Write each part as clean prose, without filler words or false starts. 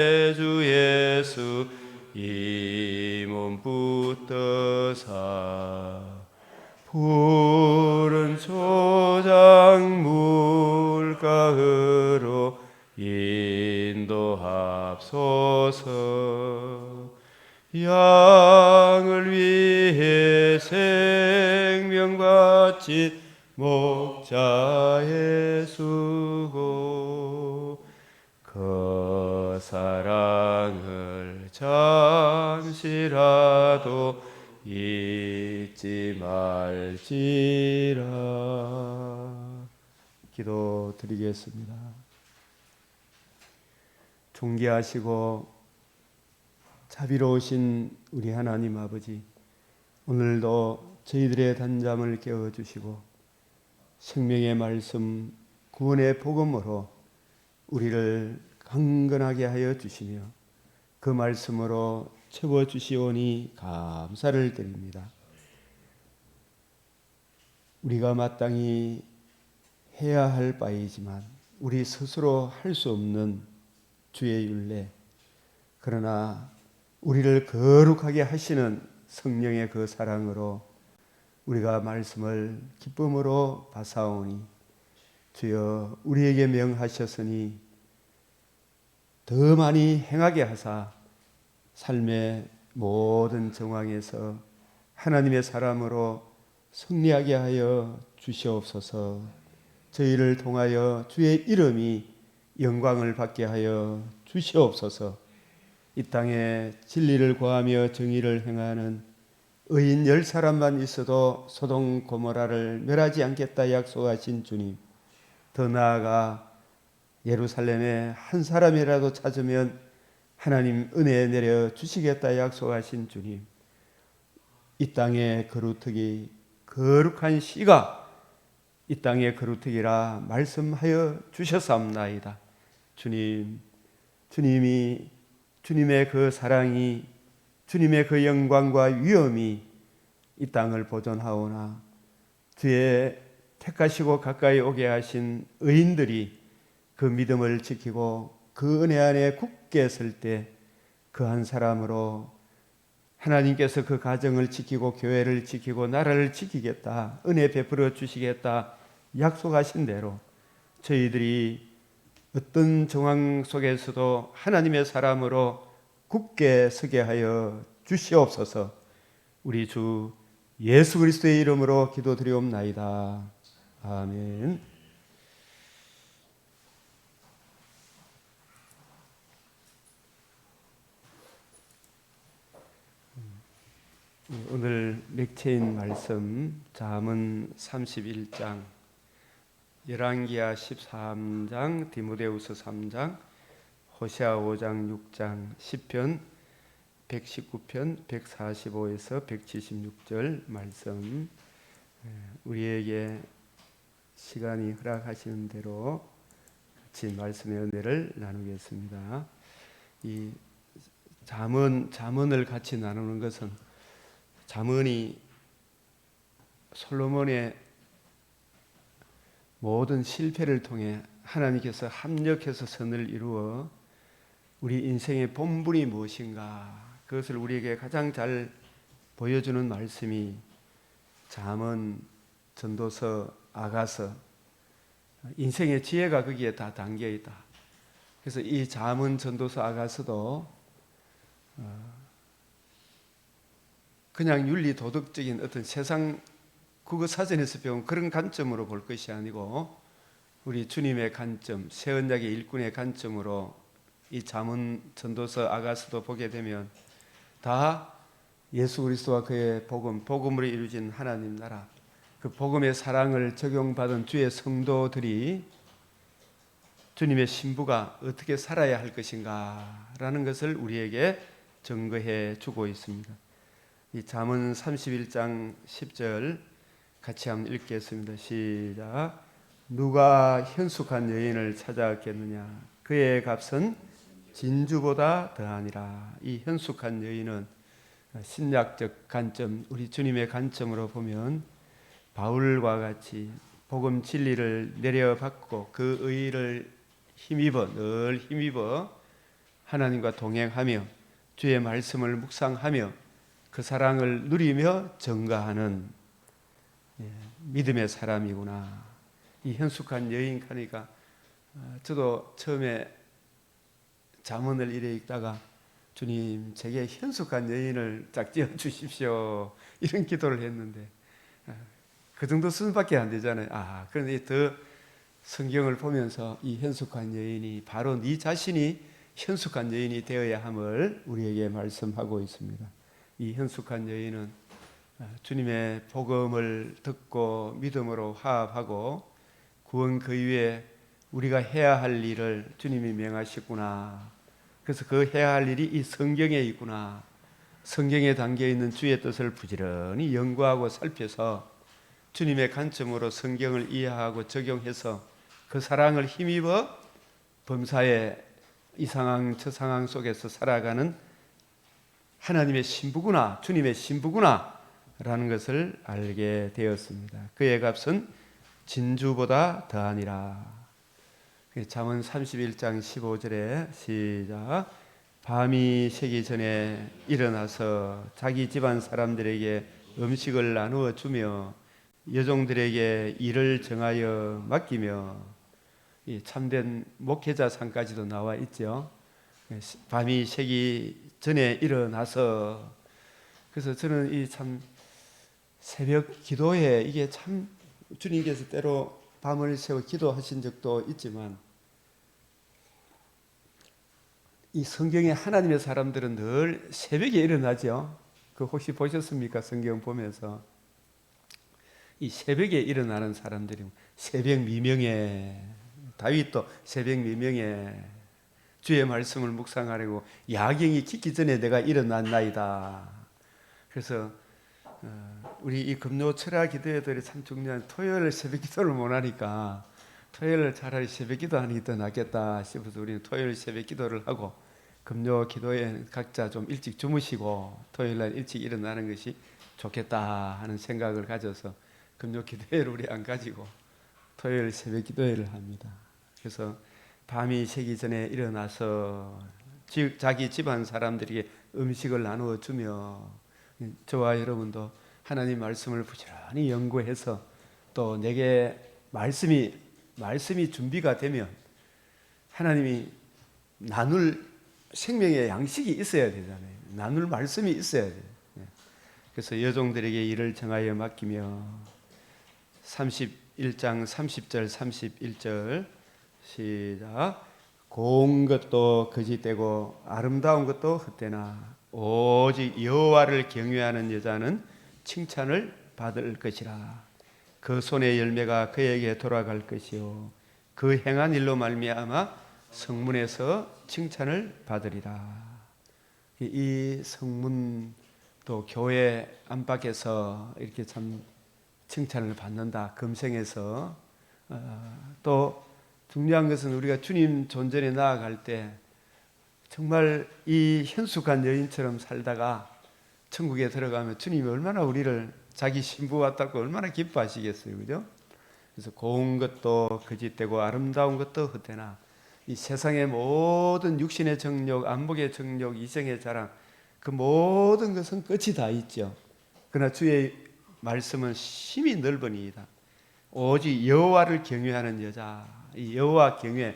주 예수 이 몸 붙드사 푸른 초장 물가으로 인도하소서. 양을 위해 생명 바친 목자의 수고 그 사랑을 잠시라도 잊지 말지라. 기도드리겠습니다. 존귀하시고 자비로우신 우리 하나님 아버지, 오늘도 저희들의 단잠을 깨워주시고 생명의 말씀, 구원의 복음으로 우리를 강건하게 하여 주시며 그 말씀으로 채워주시오니 감사를 드립니다. 우리가 마땅히 해야 할 바이지만 우리 스스로 할 수 없는 주의 율례, 그러나 우리를 거룩하게 하시는 성령의 그 사랑으로 우리가 말씀을 기쁨으로 받사오니 주여 우리에게 명하셨으니 더 많이 행하게 하사 삶의 모든 정황에서 하나님의 사람으로 승리하게 하여 주시옵소서. 저희를 통하여 주의 이름이 영광을 받게 하여 주시옵소서. 이 땅에 진리를 구하며 정의를 행하는 의인 10사람만 있어도 소돔 고모라를 멸하지 않겠다 약속하신 주님, 더 나아가 예루살렘에 한 사람이라도 찾으면 하나님 은혜 내려 주시겠다 약속하신 주님, 이 땅의 거루터기 거룩한 씨가 이 땅의 거루터기라 말씀하여 주셨사옵나이다. 주님, 주님의 그 사랑이, 주님의 그 영광과 위엄이 이 땅을 보존하오나 주의 택하시고 가까이 오게 하신 의인들이 그 믿음을 지키고 그 은혜 안에 굳게 설 때 그 한 사람으로 하나님께서 그 가정을 지키고 교회를 지키고 나라를 지키겠다, 은혜 베풀어 주시겠다 약속하신 대로 저희들이 어떤 정황 속에서도 하나님의 사람으로 굳게 서게 하여 주시옵소서. 우리 주 예수 그리스도의 이름으로 기도드리옵나이다. 아멘. 오늘 맥체인 말씀 잠언 31장, 열왕기하 13장, 디모데후서 3장, 호세아 5장 6장, 시편 119편 145에서 176절 말씀, 우리에게 시간이 허락하시는 대로 같이 말씀의 은혜를 나누겠습니다. 이 잠언을 같이 나누는 것은 잠언이 솔로몬의 모든 실패를 통해 하나님께서 합력해서 선을 이루어 우리 인생의 본분이 무엇인가, 그것을 우리에게 가장 잘 보여주는 말씀이 잠언, 전도서, 아가서, 인생의 지혜가 거기에 다 담겨 있다. 그래서 이 잠언, 전도서, 아가서도 그냥 윤리 도덕적인 어떤 세상 국어 사전에서 배운 그런 관점으로 볼 것이 아니고 우리 주님의 관점, 새 언약의 일꾼의 관점으로 이 잠언, 전도서, 아가서도 보게 되면 다 예수 그리스도와 그의 복음으로 이루어진 하나님 나라, 그 복음의 사랑을 적용받은 주의 성도들이 주님의 신부가 어떻게 살아야 할 것인가 라는 것을 우리에게 증거해 주고 있습니다. 이 잠언 31장 10절 같이 한번 읽겠습니다. 시작. 누가 현숙한 여인을 찾아왔겠느냐, 그의 값은 진주보다 더하니라. 이 현숙한 여인은 신약적 관점, 우리 주님의 관점으로 보면 바울과 같이 복음 진리를 내려받고 그 의의를 늘 힘입어 하나님과 동행하며 주의 말씀을 묵상하며 그 사랑을 누리며 증거하는 믿음의 사람이구나. 이 현숙한 여인 하니까 저도 처음에 잠언을 이래 읽다가 주님 제게 현숙한 여인을 딱 띄워 주십시오 이런 기도를 했는데 그 정도 수준밖에 안 되잖아요. 그런데 더 성경을 보면서 이 현숙한 여인이 바로 네 자신이 현숙한 여인이 되어야 함을 우리에게 말씀하고 있습니다. 이 현숙한 여인은 주님의 복음을 듣고 믿음으로 화합하고 구원 그 이후에 우리가 해야 할 일을 주님이 명하시구나. 그래서 그 해야 할 일이 이 성경에 있구나. 성경에 담겨있는 주의 뜻을 부지런히 연구하고 살펴서 주님의 관점으로 성경을 이해하고 적용해서 그 사랑을 힘입어 범사에 이 상황 저 상황 속에서 살아가는 하나님의 신부구나, 주님의 신부구나 라는 것을 알게 되었습니다. 그의 값은 진주보다 더하니라. 잠언 31장 15절에 시작. 밤이 새기 전에 일어나서 자기 집안 사람들에게 음식을 나누어 주며 여종들에게 일을 정하여 맡기며, 이 참된 목회자상까지도 나와 있죠. 밤이 새기 전에 일어나서. 그래서 저는 이 참 새벽 기도에 이게 참 주님께서 때로 밤을 새워 기도하신 적도 있지만 이 성경에 하나님의 사람들은 늘 새벽에 일어나죠. 그 혹시 보셨습니까? 성경 보면서 이 새벽에 일어나는 사람들이 새벽 미명에, 다윗도 새벽 미명에 주의 말씀을 묵상하려고 야경이 깃기 전에 내가 일어났나이다. 그래서 우리 이 금요 철야 기도회들이 참 중요한, 토요일 새벽 기도를 못 하니까 토요일 차라리 새벽 기도하는 게 더 낫겠다 싶어서 우리는 토요일 새벽 기도를 하고 금요 기도에 각자 좀 일찍 주무시고 토요일 날 일찍 일어나는 것이 좋겠다 하는 생각을 가져서 금요 기도회를 우리 안 가지고 토요일 새벽 기도회를 합니다. 그래서 밤이 새기 전에 일어나서 자기 집안 사람들에게 음식을 나누어 주며, 저와 여러분도 하나님 말씀을 부지런히 연구해서 또 내게 말씀이 준비가 되면 하나님이 나눌 생명의 양식이 있어야 되잖아요. 나눌 말씀이 있어야 돼요. 그래서 여종들에게 일을 정하여 맡기며 31장 30절 31절 시작. 고운 것도 거짓되고 아름다운 것도 헛되나 오직 여호와를 경외하는 여자는 칭찬을 받을 것이라. 그 손의 열매가 그에게 돌아갈 것이요 그 행한 일로 말미암아 성문에서 칭찬을 받으리라. 이 성문 또 교회 안팎에서 이렇게 참 칭찬을 받는다. 금생에서. 또 중요한 것은 우리가 주님 존전에 나아갈 때 정말 이 현숙한 여인처럼 살다가 천국에 들어가면 주님이 얼마나 우리를 자기 신부 같다고 얼마나 기뻐하시겠어요. 그죠? 그래서 고운 것도 거짓되고 아름다운 것도 헛되나 이 세상의 모든 육신의 정욕, 안목의 정욕, 이성의 자랑, 그 모든 것은 끝이 다 있죠. 그러나 주의 말씀은 심히 넓으니이다. 오직 여호와를 경외하는 여자, 이 여호와 경외,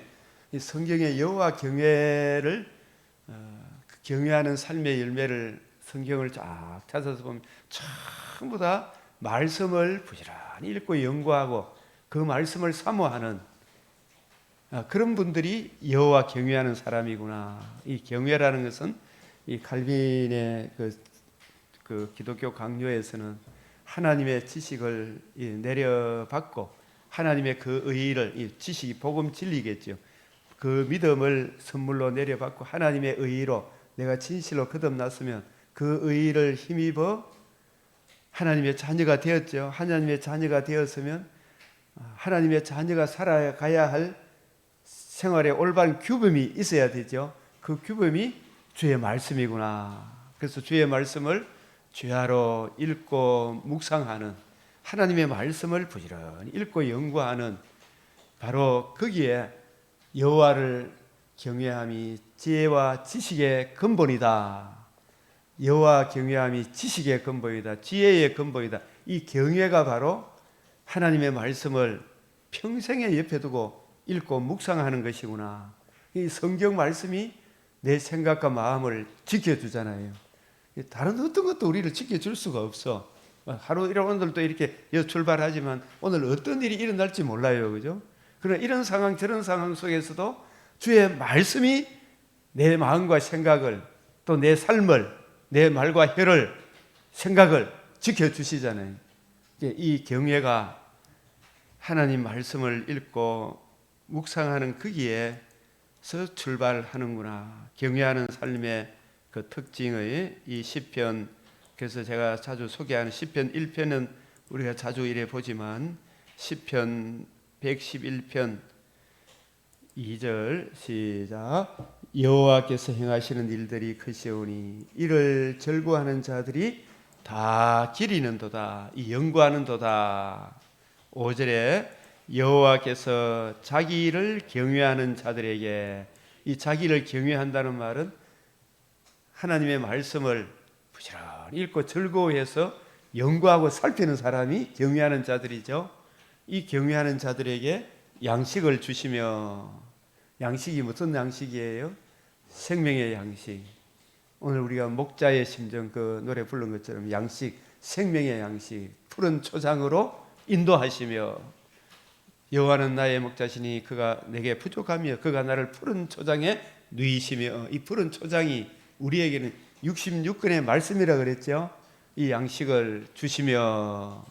이 성경의 여호와 경외를 경외하는 삶의 열매를 성경을 쫙 찾아서 보면 전부 다 말씀을 부지런히 읽고 연구하고 그 말씀을 사모하는 그런 분들이 여호와 경외하는 사람이구나. 이 경외라는 것은 이 칼빈의 그 기독교 강요에서는 하나님의 지식을 내려받고 하나님의 그 의의를, 이 지식이 복음 진리겠죠. 그 믿음을 선물로 내려받고 하나님의 의의로 내가 진실로 거듭났으면 그 의의를 힘입어 하나님의 자녀가 되었죠. 하나님의 자녀가 되었으면 하나님의 자녀가 살아가야 할 생활에 올바른 규범이 있어야 되죠. 그 규범이 주의 말씀이구나. 그래서 주의 말씀을 주야로 읽고 묵상하는, 하나님의 말씀을 부지런히 읽고 연구하는, 바로 거기에 여호와를 경외함이 지혜와 지식의 근본이다. 여호와 경외함이 지식의 근본이다. 지혜의 근본이다. 이 경외가 바로 하나님의 말씀을 평생에 옆에 두고 읽고 묵상하는 것이구나. 이 성경 말씀이 내 생각과 마음을 지켜주잖아요. 다른 어떤 것도 우리를 지켜줄 수가 없어. 하루 오늘도 이렇게 출발하지만 오늘 어떤 일이 일어날지 몰라요. 그죠? 그러나 이런 상황 저런 상황 속에서도 주의 말씀이 내 마음과 생각을 또 내 삶을 내 말과 혀를 생각을 지켜주시잖아요. 이 경외가 하나님 말씀을 읽고 묵상하는 거기에서 출발하는구나. 경외하는 삶의 그 특징의 이 시편, 그래서 제가 자주 소개하는 시편 1편은 우리가 자주 이래 보지만 시편 111편 2절 시작. 여호와께서 행하시는 일들이 크시오니 이를 절구하는 자들이 다 기리는도다. 이 연구하는도다. 5절에 여호와께서 자기를 경외하는 자들에게, 이 자기를 경외한다는 말은 하나님의 말씀을 부지런히 읽고 즐거워해서 연구하고 살피는 사람이 경외하는 자들이죠. 이 경외하는 자들에게 양식을 주시며, 양식이 무슨 양식이에요? 생명의 양식. 오늘 우리가 목자의 심정 그 노래 부른 것처럼 양식, 생명의 양식, 푸른 초장으로 인도하시며, 여호와는 나의 목자시니 그가 내게 부족하며 그가 나를 푸른 초장에 누이시며, 이 푸른 초장이 우리에게는 66권의 말씀이라 그랬죠. 이 양식을 주시며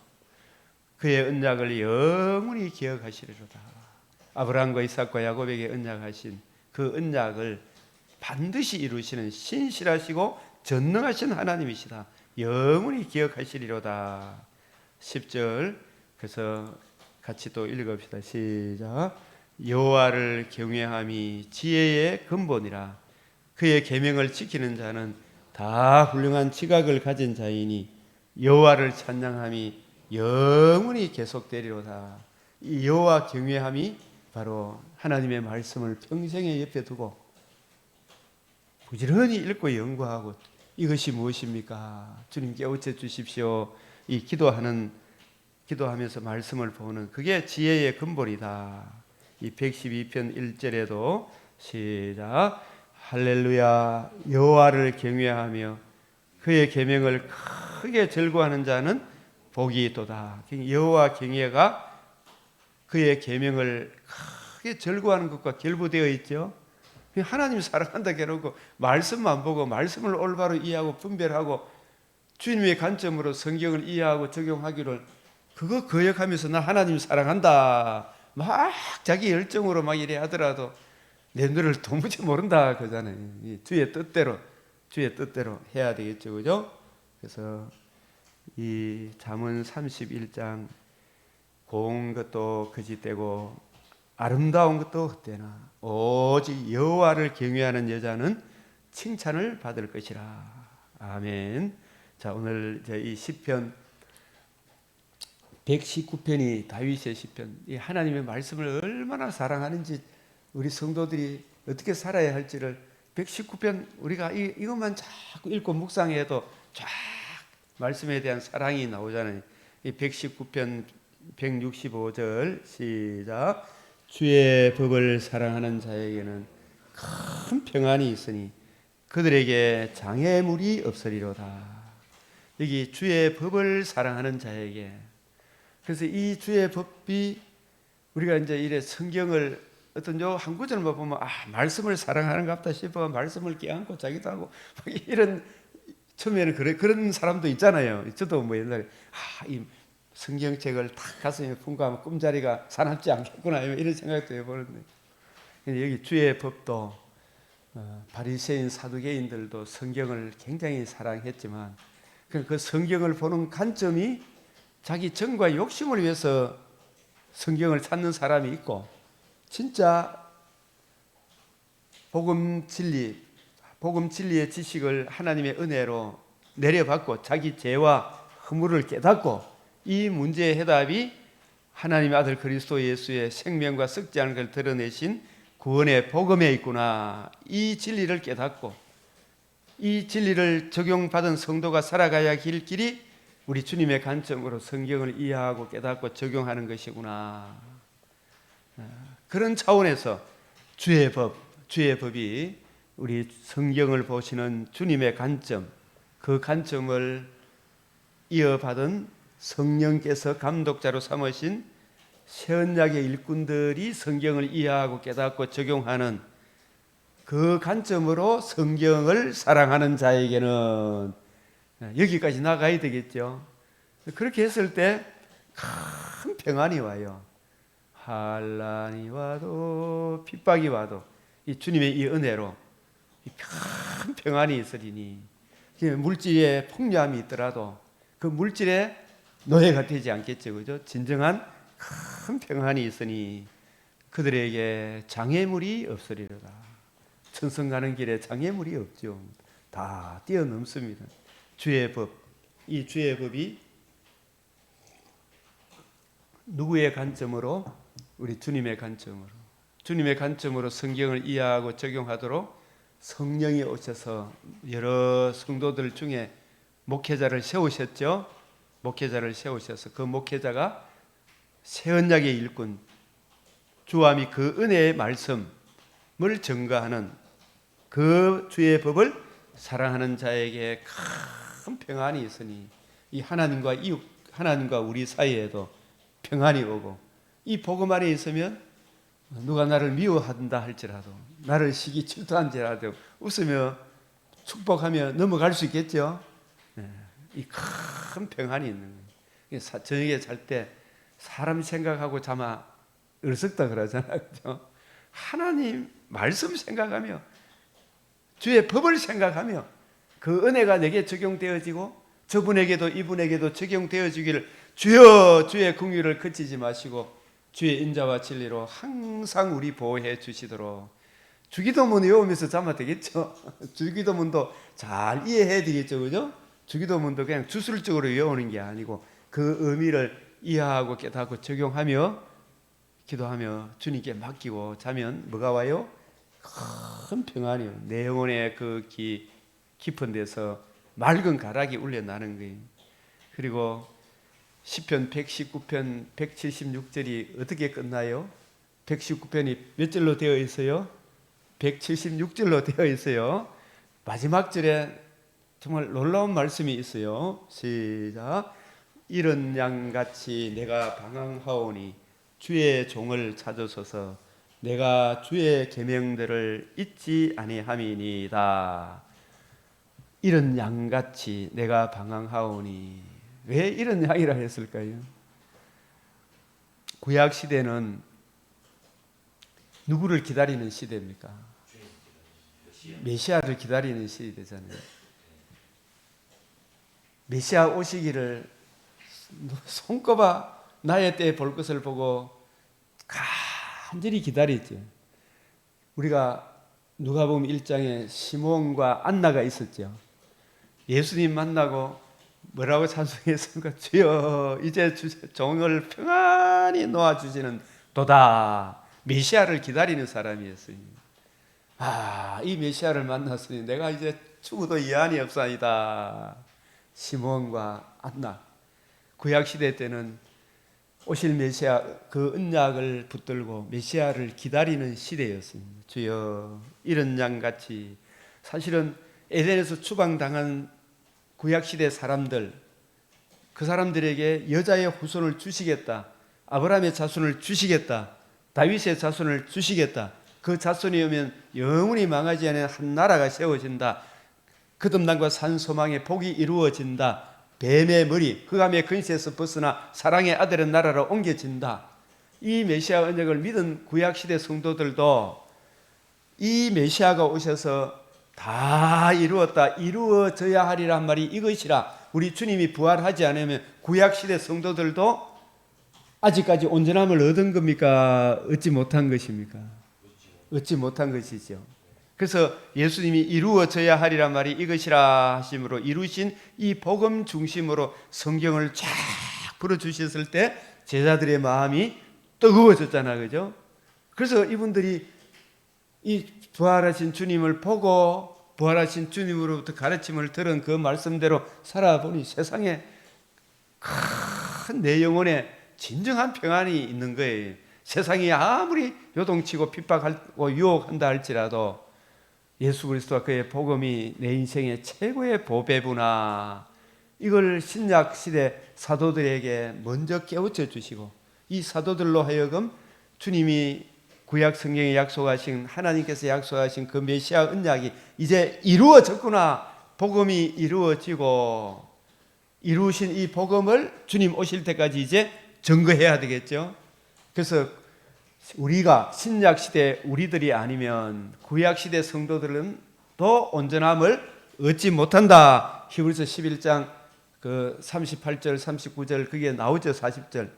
그의 언약을 영원히 기억하시리로다. 아브라함과 이삭과 야곱에게 언약하신 그 언약을 반드시 이루시는 신실하시고 전능하신 하나님이시다. 영원히 기억하시리로다. 10절 그래서 같이 또 읽읍시다. 시작. 여호와를 경외함이 지혜의 근본이라. 그의 계명을 지키는 자는 다 훌륭한 지각을 가진 자이니 여호와를 찬양함이 영원히 계속되리로다. 이 여호와 경외함이 바로 하나님의 말씀을 평생에 옆에 두고 부지런히 읽고 연구하고, 이것이 무엇입니까? 주님 깨우쳐 주십시오. 이 기도하면서 말씀을 보는 그게 지혜의 근본이다. 이 112편 1절에도 시작. 할렐루야. 여호와를 경외하며 그의 계명을 크게 즐거워하는 자는 복이 있도다. 여호와 경외가 그의 계명을 크게 즐거워하는 것과 결부되어 있죠. 하나님 사랑한다 해놓고 말씀만 보고 말씀을 올바로 이해하고 분별하고 주님의 관점으로 성경을 이해하고 적용하기를, 그거 거역하면서 나 하나님 사랑한다 막 자기 열정으로 막 이래 하더라도 내 노래를 도무지 모른다 그러잖아요. 주의 뜻대로 해야 되겠죠. 그죠? 그래서 이 잠언 31장 고운 것도 거짓되고 아름다운 것도 헛되나 오직 여호와를 경외하는 여자는 칭찬을 받을 것이라. 아멘. 자, 오늘 이 시편 119편이 다윗의 시편, 이 하나님의 말씀을 얼마나 사랑하는지 우리 성도들이 어떻게 살아야 할지를 119편 우리가 이것만 자꾸 읽고 묵상해도 쫙 말씀에 대한 사랑이 나오잖아요. 이 119편 165절 시작. 주의 법을 사랑하는 자에게는 큰 평안이 있으니 그들에게 장애물이 없으리로다. 여기 주의 법을 사랑하는 자에게, 그래서 이 주의 법이 우리가 이제 이래 성경을 어떤 한 구절만 보면 말씀을 사랑하는가 보다 싶어 말씀을 껴안고 자기도 하고 이런, 처음에는 그런 사람도 있잖아요. 저도 뭐 옛날에 이 성경책을 탁 가슴에 품고 하면 꿈자리가 사납지 않겠구나 이런 생각도 해보는데, 여기 주의 법도 바리새인 사두개인들도 성경을 굉장히 사랑했지만 그 성경을 보는 관점이 자기 정과 욕심을 위해서 성경을 찾는 사람이 있고, 진짜 복음 진리의 지식을 하나님의 은혜로 내려받고 자기 죄와 허물을 깨닫고 이 문제의 해답이 하나님의 아들 그리스도 예수의 생명과 썩지 않은 걸 드러내신 구원의 복음에 있구나. 이 진리를 깨닫고 이 진리를 적용받은 성도가 살아가야 할 길이 우리 주님의 관점으로 성경을 이해하고 깨닫고 적용하는 것이구나. 그런 차원에서 주의 법이 우리 성경을 보시는 주님의 관점, 그 관점을 이어받은 성령께서 감독자로 삼으신 새언약의 일꾼들이 성경을 이해하고 깨닫고 적용하는 그 관점으로 성경을 사랑하는 자에게는 여기까지 나가야 되겠죠. 그렇게 했을 때 큰 평안이 와요. 환난이 와도 핍박이 와도 이 주님의 이 은혜로 큰 평안이 있으리니, 물질의 풍요함이 있더라도 그 물질에 노예가 되지 않겠죠. 그죠? 진정한 큰 평안이 있으니 그들에게 장애물이 없으리로다. 천성 가는 길에 장애물이 없죠. 다 뛰어넘습니다. 주의 법, 이 주의 법이 누구의 관점으로? 우리 주님의 관점으로 성경을 이해하고 적용하도록 성령이 오셔서 여러 성도들 중에 목회자를 세우셨죠. 목회자를 세우셔서 그 목회자가 새언약의 일꾼, 주와 및 그 은혜의 말씀을 증거하는 그 주의 법을 사랑하는 자에게 큰 평안이 있으니 이 하나님과 우리 사이에도 평안이 오고, 이 복음 안에 있으면 누가 나를 미워한다 할지라도, 나를 시기 질투한지라도 웃으며 축복하며 넘어갈 수 있겠죠. 이 큰 평안이 있는 거예요. 저녁에 잘 때 사람 생각하고 자마 얼썩다 그러잖아요. 그렇죠? 하나님 말씀 생각하며 주의 법을 생각하며 그 은혜가 내게 적용되어지고 저분에게도 이분에게도 적용되어지기를, 주여 주의 긍휼을 그치지 마시고 주의 인자와 진리로 항상 우리 보호해 주시도록. 주기도문 외우면서 자면 되겠죠. 주기도문도 잘 이해해 드리겠죠. 그죠? 주기도문도 그냥 주술적으로 외우는 게 아니고 그 의미를 이해하고 깨닫고 적용하며 기도하며 주님께 맡기고 자면 뭐가 와요? 큰 평안이요. 내 영혼의 그 깊은 데서 맑은 가락이 울려나는 거예요. 그리고 시편 119편 176절이 어떻게 끝나요? 119편이 몇 절로 되어 있어요? 176절로 되어 있어요. 마지막 절에 정말 놀라운 말씀이 있어요. 시작. 이런 양같이 내가 방황하오니 주의 종을 찾으소서. 내가 주의 계명들을 잊지 아니함이니이다. 이런 양같이 내가 방황하오니. 왜 이런 양이라 했을까요? 구약 시대는 누구를 기다리는 시대입니까? 메시아를 기다리는 시대잖아요. 메시아 오시기를 손꼽아 나의 때에 볼 것을 보고 간절히 기다렸죠. 우리가 누가복음 1장에 시몬과 안나가 있었죠. 예수님 만나고 뭐라고 찬송했습니까? 주여 이제 종을 평안히 놓아주시는 도다. 메시아를 기다리는 사람이었어요. 이 메시아를 만났으니 내가 이제 죽어도 이한이 없사이다. 시몬과 안나. 구약시대 때는 오실 메시아 그 언약을 붙들고 메시아를 기다리는 시대였습니다. 주여 이런 양같이. 사실은 에덴에서 추방당한 구약시대 사람들, 그 사람들에게 여자의 후손을 주시겠다, 아브라함의 자손을 주시겠다, 다윗의 자손을 주시겠다, 그 자손이 오면 영원히 망하지 않는 한 나라가 세워진다, 거듭남과 산 소망의 복이 이루어진다, 뱀의 머리 흑암의 근시에서 벗어나 사랑의 아들의 나라로 옮겨진다. 이 메시아 언약을 믿은 구약시대 성도들도 이 메시아가 오셔서 다 이루었다, 이루어져야 하리라 한 말이 이것이라. 우리 주님이 부활하지 않으면 구약시대 성도들도 아직까지 온전함을 얻은 겁니까? 얻지 못한 것입니까? 얻지 못한 것이죠. 그래서 예수님이 이루어져야 하리라 말이 이것이라 하심으로 이루신 이 복음 중심으로 성경을 쫙 풀어주셨을 때 제자들의 마음이 뜨거워졌잖아, 그죠? 그래서 이분들이 이 부활하신 주님을 보고 부활하신 주님으로부터 가르침을 들은 그 말씀대로 살아보니 세상에 큰 내 영혼에 진정한 평안이 있는 거예요. 세상이 아무리 요동치고 핍박하고 유혹한다 할지라도 예수 그리스도와 그의 복음이 내 인생의 최고의 보배구나. 이걸 신약 시대 사도들에게 먼저 깨우쳐 주시고 이 사도들로 하여금 주님이 구약 성경에 약속하신 하나님께서 약속하신 그 메시아 언약이 이제 이루어졌구나. 복음이 이루어지고 이루신 이 복음을 주님 오실 때까지 이제 증거해야 되겠죠. 그래서 우리가 신약 시대 우리들이 아니면 구약 시대 성도들은 더 온전함을 얻지 못한다. 히브리서 11장 그 38절 39절 그게 나오죠. 40절.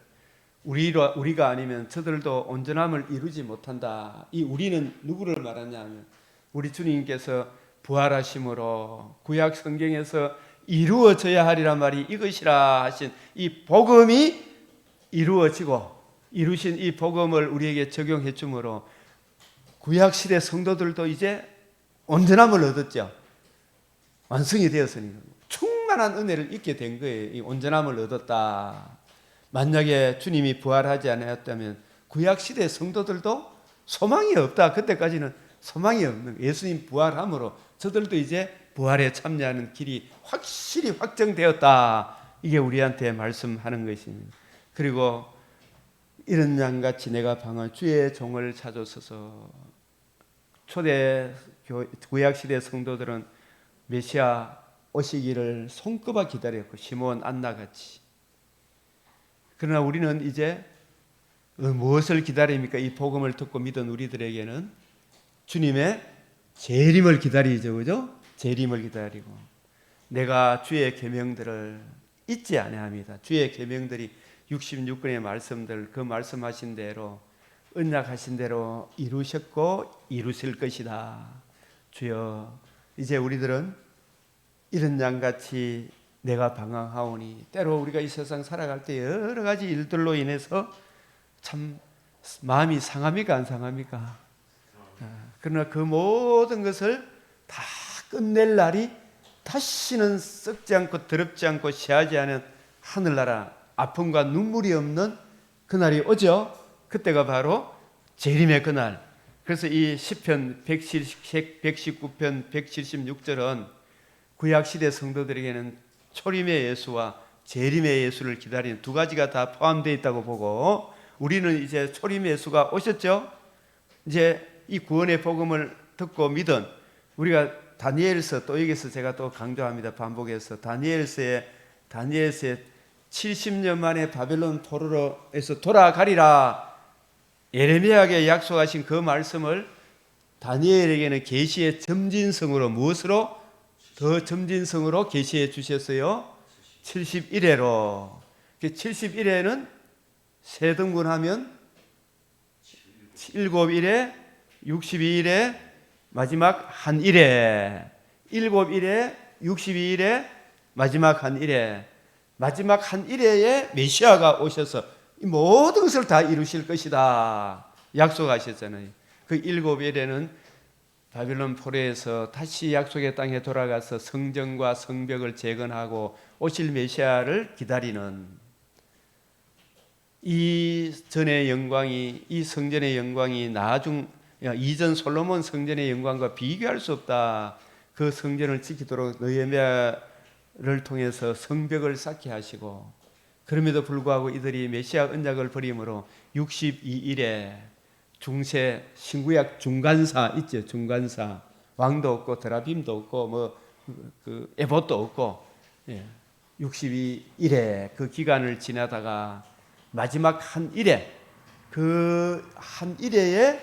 우리가 아니면 저들도 온전함을 이루지 못한다. 이 우리는 누구를 말하냐면 우리 주님께서 부활하심으로 구약 성경에서 이루어져야 하리란 말이 이것이라 하신 이 복음이 이루어지고 이루신 이 복음을 우리에게 적용해 주므로 구약 시대 성도들도 이제 온전함을 얻었죠. 완성이 되었으니 충만한 은혜를 입게 된 거예요. 이 온전함을 얻었다. 만약에 주님이 부활하지 않았다면 구약 시대 성도들도 소망이 없다. 그때까지는 소망이 없는 예수님 부활함으로 저들도 이제 부활에 참여하는 길이 확실히 확정되었다. 이게 우리한테 말씀하는 것입니다. 그리고 이런 양같이 내가 방언 주의 종을 찾아서서 초대 구약 시대 성도들은 메시아 오시기를 손꼽아 기다렸고 시몬 안나같이. 그러나 우리는 이제 무엇을 기다립니까? 이 복음을 듣고 믿은 우리들에게는 주님의 재림을 기다리죠. 그죠? 재림을 기다리고 내가 주의 계명들을 잊지 아니합니다. 주의 계명들이 66권의 말씀들 그 말씀하신 대로 언약하신 대로 이루셨고 이루실 것이다. 주여 이제 우리들은 이런 양같이 내가 방황하오니 때로 우리가 이 세상 살아갈 때 여러 가지 일들로 인해서 참 마음이 상합니까 안 상합니까? 그러나 그 모든 것을 다 끝낼 날이 다시는 썩지 않고 더럽지 않고 시하지 않은 하늘나라 아픔과 눈물이 없는 그날이 오죠. 그때가 바로 재림의 그날. 그래서 이 시편 119편 176절은 구약시대 성도들에게는 초림의 예수와 재림의 예수를 기다리는 두 가지가 다 포함되어 있다고 보고 우리는 이제 초림의 예수가 오셨죠. 이제 이 구원의 복음을 듣고 믿은 우리가 다니엘서 또 여기서 제가 또 강조합니다. 반복해서 다니엘서에 70년 만에 바벨론 포로로에서 돌아가리라 예레미야에게 약속하신 그 말씀을 다니엘에게는 계시의 점진성으로 무엇으로 더 점진성으로 계시해 주셨어요? 71회로. 71회는 세 등분하면 7일에 62일에 마지막 한 일에 7일에 62일에 마지막 한 일에 마지막 한 일회에 메시아가 오셔서 이 모든 것을 다 이루실 것이다 약속하셨잖아요. 그 7일에는 바빌론 포로에서 다시 약속의 땅에 돌아가서 성전과 성벽을 재건하고 오실 메시아를 기다리는 이 전의 영광이 이 성전의 영광이 이전 솔로몬 성전의 영광과 비교할 수 없다. 그 성전을 지키도록 느헤미야를 통해서 성벽을 쌓게 하시고 그럼에도 불구하고 이들이 메시아 언약을 버림으로 62일에 중세 신구약 중간사 있죠. 중간사 왕도 없고 드라빔도 없고 그 에봇도 없고 62일에 그 기간을 지나다가 마지막 한 일에 그 한 일회에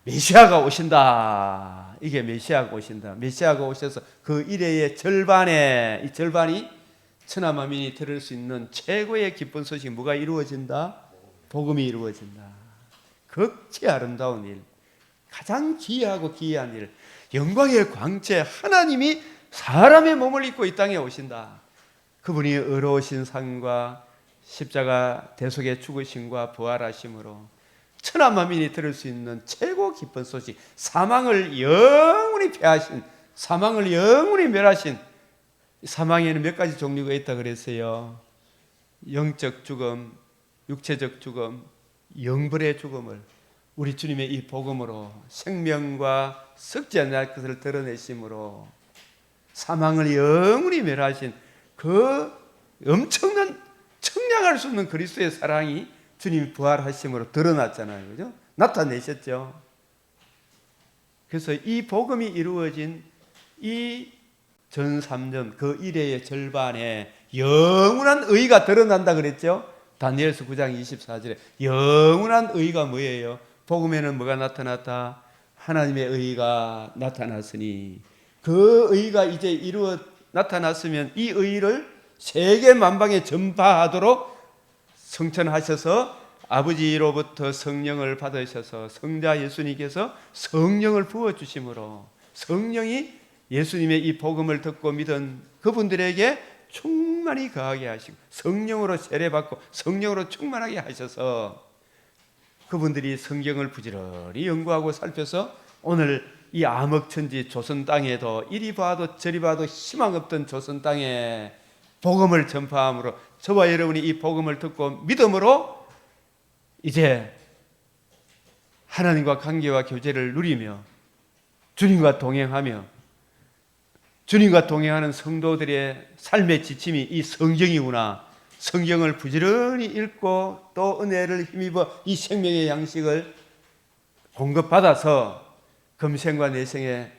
메시아가 오신다. 이게 메시아가 오신다. 메시아가 오셔서 그 일회의 절반에 이 절반이 천하만민이 들을 수 있는 최고의 기쁜 소식이 뭐가 이루어진다? 복음이 이루어진다. 극히 아름다운 일, 가장 귀하고 귀한 일, 영광의 광채 하나님이 사람의 몸을 입고 이 땅에 오신다. 그분이 의로우신 삶과 십자가 대속의 죽으심과 부활하심으로 천하만민이 들을 수 있는 최고 기쁜 소식, 사망을 영원히 패하신, 사망을 영원히 멸하신. 사망에는 몇 가지 종류가 있다 그랬어요. 영적 죽음, 육체적 죽음, 영벌의 죽음을 우리 주님의 이 복음으로 생명과 썩지 않을 것을 드러내심으로 사망을 영원히 멸하신 그 엄청난 청량할 수 없는 그리스도의 사랑이 주님이 부활하심으로 드러났잖아요. 그죠? 나타내셨죠. 그래서 이 복음이 이루어진 이 전 3년 그 이래의 절반에 영원한 의가 드러난다 그랬죠. 다니엘서 9장 24절에 영원한 의가 뭐예요? 복음에는 뭐가 나타났다? 하나님의 의가 나타났으니 그 의가 이제 이루어 나타났으면 이 의를 세계 만방에 전파하도록 성천하셔서 아버지로부터 성령을 받으셔서 성자 예수님께서 성령을 부어주심으로 성령이 예수님의 이 복음을 듣고 믿은 그분들에게 충만히 거하게 하시고 성령으로 세례받고 성령으로 충만하게 하셔서 그분들이 성경을 부지런히 연구하고 살펴서 오늘 이 암흑천지 조선 땅에도 이리 봐도 저리 봐도 희망 없던 조선 땅에 복음을 전파함으로 저와 여러분이 이 복음을 듣고 믿음으로 이제 하나님과 관계와 교제를 누리며 주님과 동행하며 주님과 동행하는 성도들의 삶의 지침이 이 성경이구나. 성경을 부지런히 읽고 또 은혜를 힘입어 이 생명의 양식을 공급받아서 금생과 내생의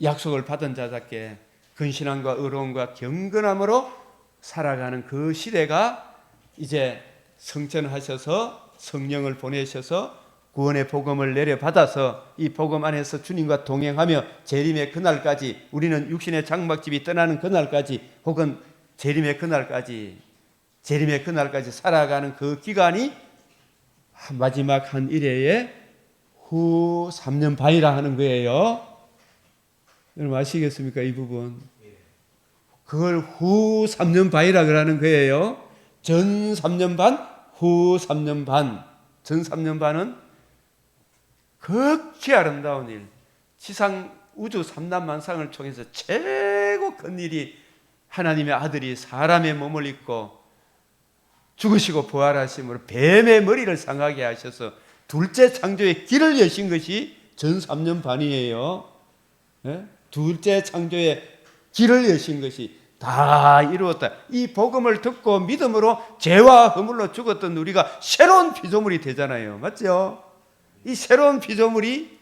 약속을 받은 자답게 근신함과 의로움과 경건함으로 살아가는 그 시대가 이제 성천하셔서 성령을 보내셔서 구원의 복음을 내려받아서 이 복음 안에서 주님과 동행하며 재림의 그날까지 우리는 육신의 장막집이 떠나는 그날까지 혹은 재림의 그날까지 살아가는 그 기간이 마지막 한 일회의 후 3년 반이라 하는 거예요. 여러분 아시겠습니까? 이 부분. 그걸 후 3년 반이라 그러는 거예요. 전 3년 반, 후 3년 반. 전 3년 반은 극히 아름다운 일, 지상 우주 삼단만상을 통해서 최고 큰 일이 하나님의 아들이 사람의 몸을 입고 죽으시고 부활하심으로 뱀의 머리를 상하게 하셔서 둘째 창조의 길을 여신 것이 전 3년 반이에요. 네? 둘째 창조의 길을 여신 것이 다 이루었다. 이 복음을 듣고 믿음으로 죄와 허물로 죽었던 우리가 새로운 피조물이 되잖아요. 맞죠? 이 새로운 피조물이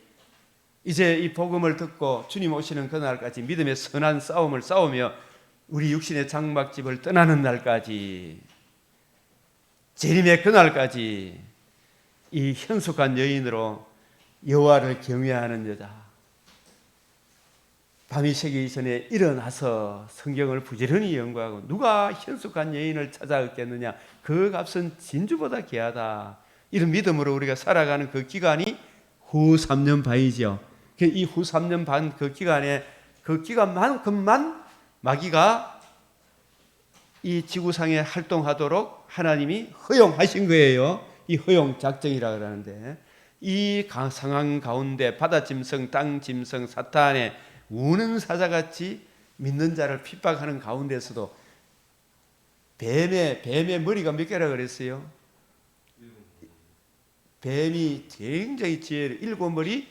이제 이 복음을 듣고 주님 오시는 그날까지 믿음의 선한 싸움을 싸우며 우리 육신의 장막집을 떠나는 날까지 재림의 그날까지 이 현숙한 여인으로 여호와를 경외하는 여자, 밤이 새기 전에 일어나서 성경을 부지런히 연구하고 누가 현숙한 여인을 찾아 얻겠느냐, 그 값은 진주보다 귀하다. 이런 믿음으로 우리가 살아가는 그 기간이 후 3년 반이죠. 이 후 3년 반 그 기간에 그 기간만큼만 마귀가 이 지구상에 활동하도록 하나님이 허용하신 거예요. 이 허용 작정이라 그러는데 이 상황 가운데 바다 짐승, 땅 짐승, 사탄의 우는 사자같이 믿는 자를 핍박하는 가운데서도 뱀의 머리가 몇 개라 그랬어요? 뱀이 굉장히 지혜를 7머리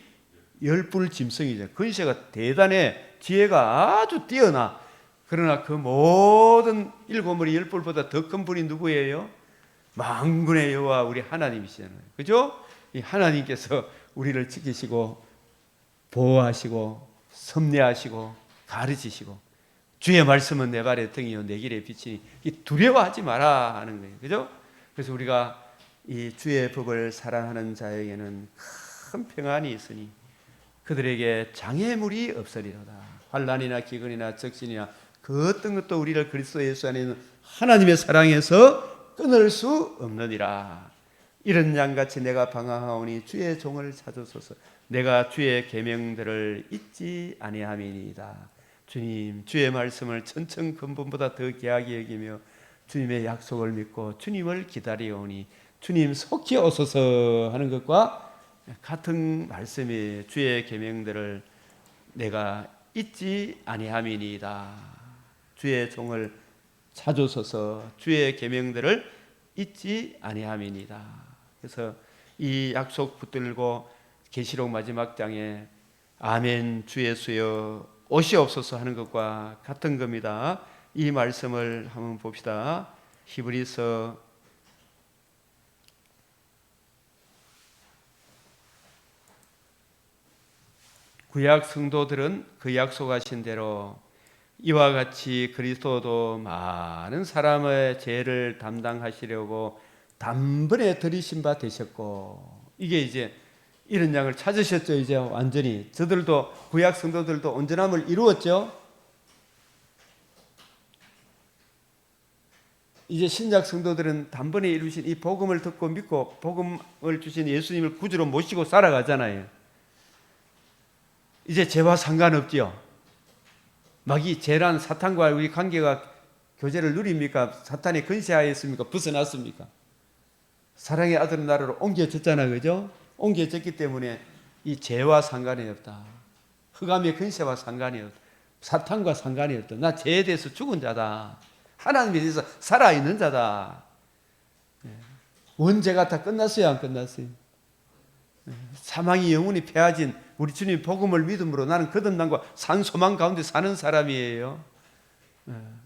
10뿔 짐승이죠. 근세가 대단해. 지혜가 아주 뛰어나. 그러나 그 모든 7머리 10뿔보다 더 큰 분이 누구예요? 만군의 여호와 우리 하나님이시잖아요. 그죠? 이 하나님께서 우리를 지키시고 보호하시고 섭리하시고 가르치시고 주의 말씀은 내 발의 등이요 내 길의 빛이니 두려워하지 마라 하는 거예요. 그죠? 그래서 우리가 이 주의 법을 사랑하는 자에게는 큰 평안이 있으니 그들에게 장애물이 없으리로다. 환난이나 기근이나 적신이나 그 어떤 것도 우리를 그리스도 예수 안에 있는 하나님의 사랑에서 끊을 수 없느니라. 이런 양같이 내가 방황하오니 주의 종을 찾으소서. 내가 주의 계명들을 잊지 아니함이니이다. 주님, 주의 말씀을 천천 근본보다 더 귀하게 여기며 주님의 약속을 믿고 주님을 기다리오니 주님 속히 오소서 하는 것과 같은 말씀이 주의 계명들을 내가 잊지 아니함이니이다. 주의 종을 찾으소서 주의 계명들을 잊지 아니함이니이다. 그래서 이 약속 붙들고 계시록 마지막 장에 아멘 주 예수여 오시옵소서 하는 것과 같은 겁니다. 이 말씀을 한번 봅시다. 히브리서 9약 성도들은 그 약속하신 대로 이와 같이 그리스도도 많은 사람의 죄를 담당하시려고 단번에 들이신 바 되셨고, 이게 이제 이런 양을 찾으셨죠. 이제 완전히 저들도 구약 성도들도 온전함을 이루었죠. 이제 신약 성도들은 단번에 이루신 이 복음을 듣고 믿고 복음을 주신 예수님을 구주로 모시고 살아가잖아요. 이제 죄와 상관없지요. 마귀 죄란 사탄과 우리 관계가 교제를 누립니까? 사탄의 근시하였습니까? 벗어났습니까? 사랑의 아들 나라로 옮겨졌잖아, 그죠? 옮겨졌기 때문에 이 죄와 상관이 없다. 흑암의 근세와 상관이 없다. 사탄과 상관이 없다. 나 죄에 대해서 죽은 자다. 하나님에 대해서 살아있는 자다. 원죄가 다 끝났어요, 안 끝났어요? 사망이 영원히 패하진 우리 주님 복음을 믿음으로 나는 거듭남과 산 소망 가운데 사는 사람이에요.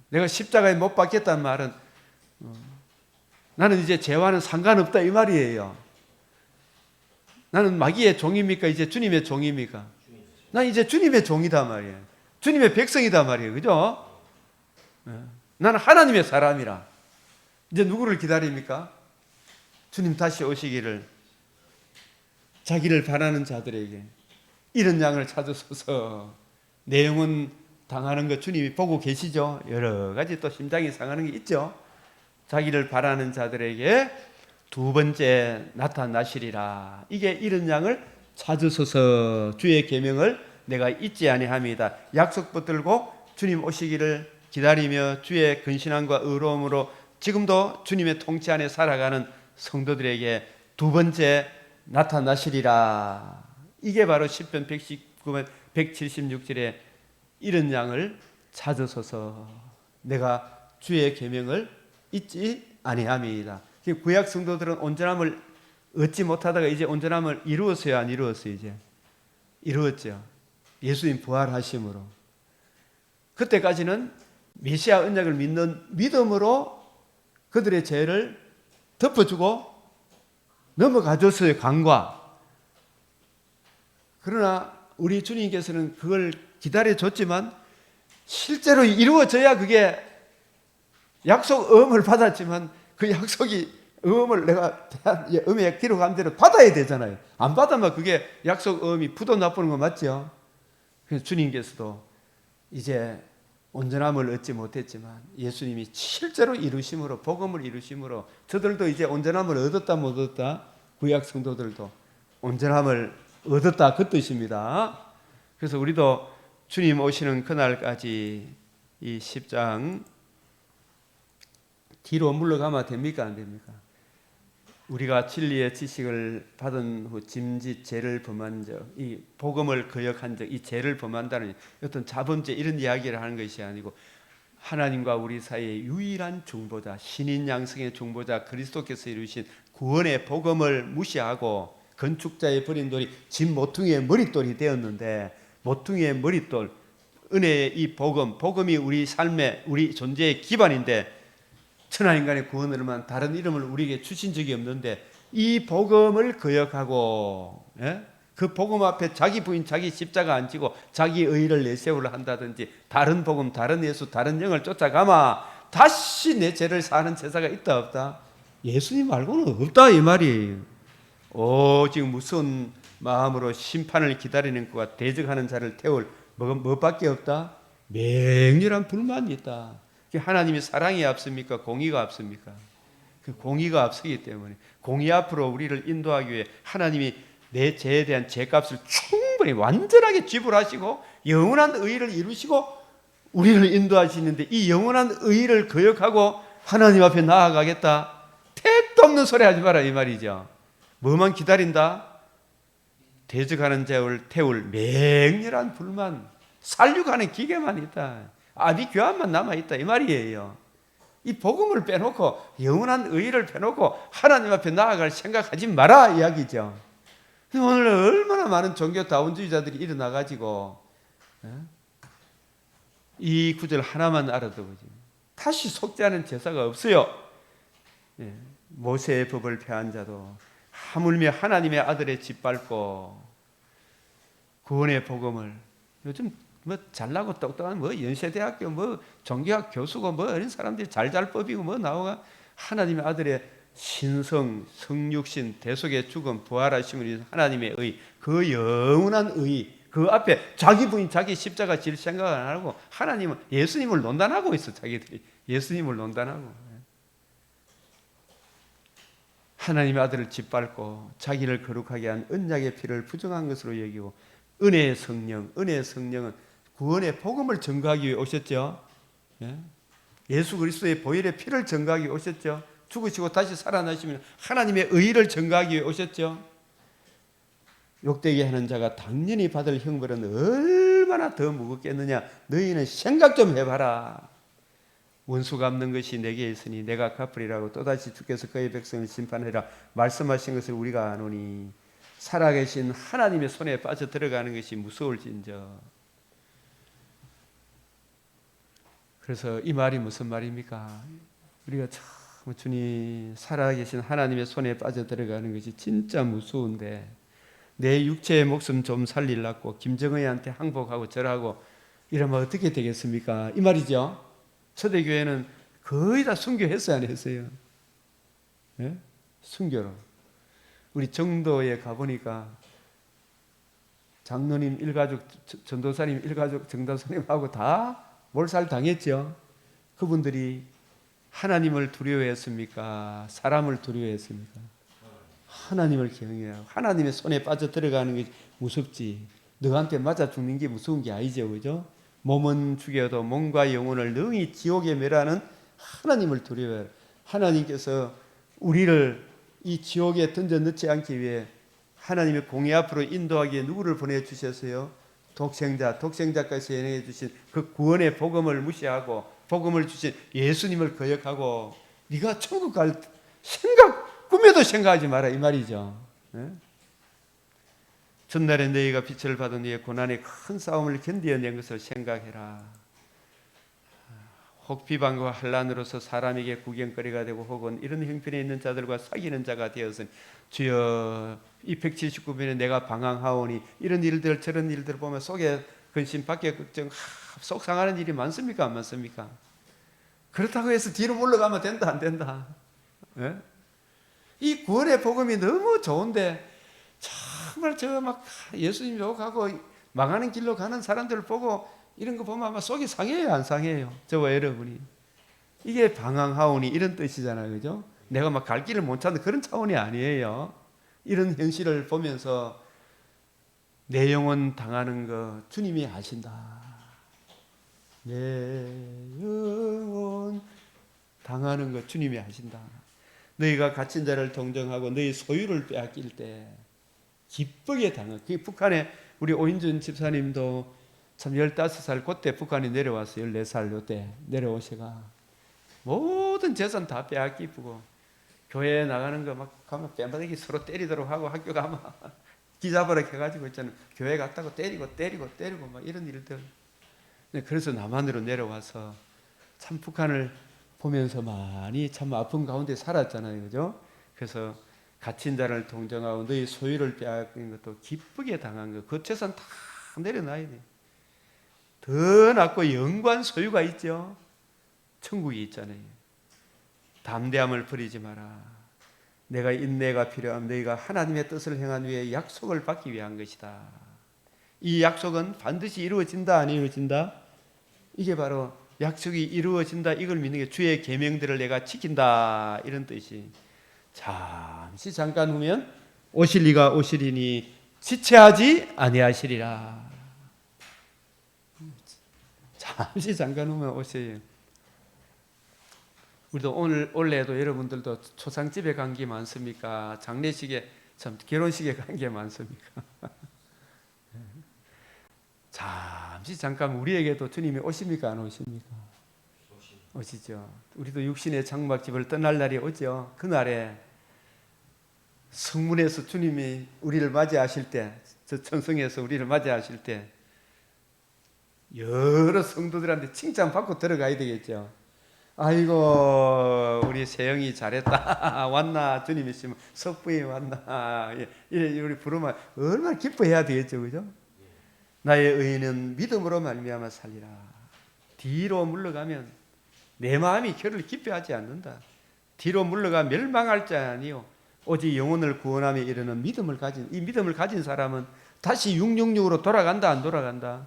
내가 십자가에 못 박혔다는 말은 나는 이제 죄와는 상관없다 이 말이에요. 나는 마귀의 종입니까? 이제 주님의 종입니까? 난 이제 주님의 종이다 말이에요. 주님의 백성이다 말이에요. 그죠? 나는 하나님의 사람이라. 이제 누구를 기다립니까? 주님 다시 오시기를, 자기를 바라는 자들에게 이런 양을 찾으소서. 내 영혼 당하는 것 주님이 보고 계시죠. 여러 가지 또 심장이 상하는 게 있죠. 자기를 바라는 자들에게 두 번째 나타나시리라. 이게 이런 양을 찾으소서. 주의 계명을 내가 잊지 아니함이다. 약속 붙들고 주님 오시기를 기다리며 주의 근신함과 의로움으로 지금도 주님의 통치 안에 살아가는 성도들에게 두 번째 나타나시리라. 이게 바로 시편 119편 176절에 이런 양을 찾으소서. 내가 주의 계명을 잊지 아니함이다. 구약 성도들은 온전함을 얻지 못하다가 이제 온전함을 이루었어요, 안 이루었어요? 이제 이루었죠. 예수님 부활하심으로. 그때까지는 메시아 언약을 믿는 믿음으로 그들의 죄를 덮어주고 넘어가줬어요, 강과. 그러나 우리 주님께서는 그걸 기다려줬지만 실제로 이루어져야 그게 약속 음을 받았지만 그 약속이 음을 내가 음에 기록한 대로 받아야 되잖아요. 안 받으면 그게 약속 음이 부도나쁘는 거 맞죠? 그래서 주님께서도 이제 온전함을 얻지 못했지만 예수님이 실제로 이루심으로, 복음을 이루심으로 저들도 이제 온전함을 얻었다 못 얻었다? 구약 성도들도 온전함을 얻었다 그 뜻입니다. 그래서 우리도 주님 오시는 그날까지 이 10장 뒤로 물러가면 됩니까? 안 됩니까? 우리가 진리의 지식을 받은 후 짐짓 죄를 범한 적, 이 복음을 거역한 적, 이 죄를 범한다는 어떤 자범죄 이런 이야기를 하는 것이 아니고 하나님과 우리 사이의 유일한 중보자, 신인 양성의 중보자 그리스도께서 이루신 구원의 복음을 무시하고 건축자의 버린 돌이 집 모퉁이의 머릿돌이 되었는데, 모퉁이의 머릿돌, 은혜의 이 복음이 우리 삶의, 우리 존재의 기반인데 천하인간의 구원으로만 다른 이름을 우리에게 주신 적이 없는데 이 복음을 거역하고, 그 복음 앞에 자기 부인 자기 십자가 안 지고 자기 의를 내세우려 한다든지 다른 복음, 다른 예수, 다른 영을 쫓아가마 다시 내 죄를 사는 제사가 있다 없다? 예수님 말고는 없다 이 말이에요. 지금 무슨 마음으로 심판을 기다리는 것과 대적하는 자를 태울 뭐밖에 없다? 맹렬한 불만이 있다. 하나님이 사랑이 앞섭니까? 공의가 앞섭니까? 그 공의가 앞서기 때문에 공의 앞으로 우리를 인도하기 위해 하나님이 내 죄에 대한 죄값을 충분히 완전하게 지불하시고 영원한 의의를 이루시고 우리를 인도하시는데 이 영원한 의의를 거역하고 하나님 앞에 나아가겠다? 택도 쓸데없는 소리 하지 마라 이 말이죠. 뭐만 기다린다? 대적하는 자를 태울 맹렬한 불만, 살육하는 기계만 있다. 아비규환만 남아있다 이 말이에요. 이 복음을 빼놓고 영원한 의의를 빼놓고 하나님 앞에 나아갈 생각하지 마라 이야기죠. 오늘 얼마나 많은 종교 다원주의자들이 일어나가지고 이 구절 하나만 알아두고 다시 속죄하는 제사가 없어요. 모세의 법을 폐한 자도 하물며 하나님의 아들의 짓밟고 구원의 복음을, 요즘 뭐 잘나고 똑똑한 뭐 연세대학교 뭐 종교학 교수고 뭐 이런 사람들이 잘법이고 뭐 나오가 하나님의 아들의 신성, 성육신, 대속의 죽음, 부활하심을 위해서 하나님의 의, 그 영원한 의, 그 앞에 자기 부인, 자기 십자가 질 생각을 안 하고 하나님은 예수님을 논단하고 있어. 자기들이 예수님을 논단하고 하나님의 아들을 짓밟고 자기를 거룩하게 한 언약의 피를 부정한 것으로 여기고 은혜의 성령, 은혜의 성령은 구원의 복음을 증거하기 위해 오셨죠. 예수 그리스도의 보혈의 피를 증거하기 위해 오셨죠. 죽으시고 다시 살아나시면 하나님의 의를 증거하기 위해 오셨죠. 욕되게 하는 자가 당연히 받을 형벌은 얼마나 더 무겁겠느냐. 너희는 생각 좀 해봐라. 원수 갚는 것이 내게 있으니 내가 갚으리라고 또다시 주께서 그의 백성을 심판하리라 말씀하신 것을 우리가 아노니 살아계신 하나님의 손에 빠져 들어가는 것이 무서울진저. 그래서 이 말이 무슨 말입니까? 우리가 참 주님 살아계신 하나님의 손에 빠져 들어가는 것이 진짜 무서운데 내 육체의 목숨 좀 살리려고 김정은한테 항복하고 절하고 이러면 어떻게 되겠습니까? 이 말이죠. 초대교회는 거의 다 순교했어요, 안 했어요? 네? 순교로. 우리 정도에 가보니까 장로님 일가족, 전도사님 일가족, 정도사님하고 다 몰살 당했죠. 그분들이 하나님을 두려워했습니까? 사람을 두려워했습니까? 하나님을 경외하고 하나님의 손에 빠져 들어가는 게 무섭지. 너한테 맞아 죽는 게 무서운 게 아니죠, 그죠? 몸은 죽여도 몸과 영혼을 능히 지옥에 멸하는 하나님을 두려워해요. 하나님께서 우리를 이 지옥에 던져 넣지 않기 위해 하나님의 공의 앞으로 인도하기에 누구를 보내주셨어요? 독생자까지 연행해 주신 그 구원의 복음을 무시하고 복음을 주신 예수님을 거역하고 네가 천국 갈 생각 꿈에도 생각하지 마라 이 말이죠. 네? 전날에 너희가 빛을 받은 이의 고난의 큰 싸움을 견디어낸 것을 생각해라. 혹 비방과 환난으로서 사람에게 구경거리가 되고 혹은 이런 형편에 있는 자들과 사귀는 자가 되었으니 주여 이 179편에 내가 방황하오니 이런 일들 저런 일들 보면 속에 근심 밖에 걱정 속상하는 일이 많습니까 안 많습니까? 그렇다고 해서 뒤로 물러가면 된다 안 된다? 네? 이 구원의 복음이 너무 좋은데 정말 저 막 예수님 욕하고 망하는 길로 가는 사람들을 보고 이런 거 보면 아마 속이 상해요 안 상해요? 저와 여러분이 이게 방황하오니 이런 뜻이잖아요, 그죠? 내가 막 갈 길을 못 찾는 그런 차원이 아니에요. 이런 현실을 보면서 내 영혼 당하는 거 주님이 아신다. 내 영혼 당하는 거 주님이 아신다. 너희가 갇힌 자를 동정하고 너희 소유를 빼앗길 때 기쁘게 당한. 그 북한에 우리 오인준 집사님도 참 15살 그때 북한에 내려왔어요. 14살 요때 내려오셔가 모든 재산 다 빼앗기고 교회에 나가는 거 막 가면 뺨바닥이 서로 때리도록 하고 학교 가면 기자버릇 해가지고 있잖아요. 교회 갔다고 때리고 막 이런 일들. 그래서 남한으로 내려와서 참 북한을 보면서 많이 참 아픈 가운데 살았잖아요, 그죠? 그래서 갇힌 자를 동정하고 너희 소유를 빼앗긴 것도 기쁘게 당한 거, 그 재산 다 내려놔야 돼. 더 낫고 영광 소유가 있죠. 천국이 있잖아요. 담대함을 버리지 마라. 내가 인내가 필요함 너희가 하나님의 뜻을 행한 위해 약속을 받기 위한 것이다. 이 약속은 반드시 이루어진다 안 이루어진다? 이게 바로 약속이 이루어진다 이걸 믿는 게 주의 계명들을 내가 지킨다 이런 뜻이. 잠깐 후면 오실 이가 오시리니 지체하지 아니하시리라. 잠깐 후면 오세요. 우리도 오늘 올해도 여러분들도 초상집에 간 게 많습니까? 장례식에 참 결혼식에 간 게 많습니까? 잠깐 우리에게도 주님이 오십니까 안 오십니까? 오시죠. 우리도 육신의 장막집을 떠날 날이 오죠. 그날에 성문에서 주님이 우리를 맞이하실 때, 저 천성에서 우리를 맞이하실 때 여러 성도들한테 칭찬받고 들어가야 되겠죠. 아이고 우리 세영이 잘했다. 왔나? 주님 있으면 석부에 왔나? 이래 우리 부르면 얼마나 기뻐해야 되겠죠, 그죠? 나의 의인은 믿음으로 말미암아 살리라. 뒤로 물러가면 내 마음이 그를 기뻐하지 않는다. 뒤로 물러가 멸망할 자 아니요 오직 영혼을 구원하며 이르는 믿음을 가진, 이 믿음을 가진 사람은 다시 666으로 돌아간다 안 돌아간다?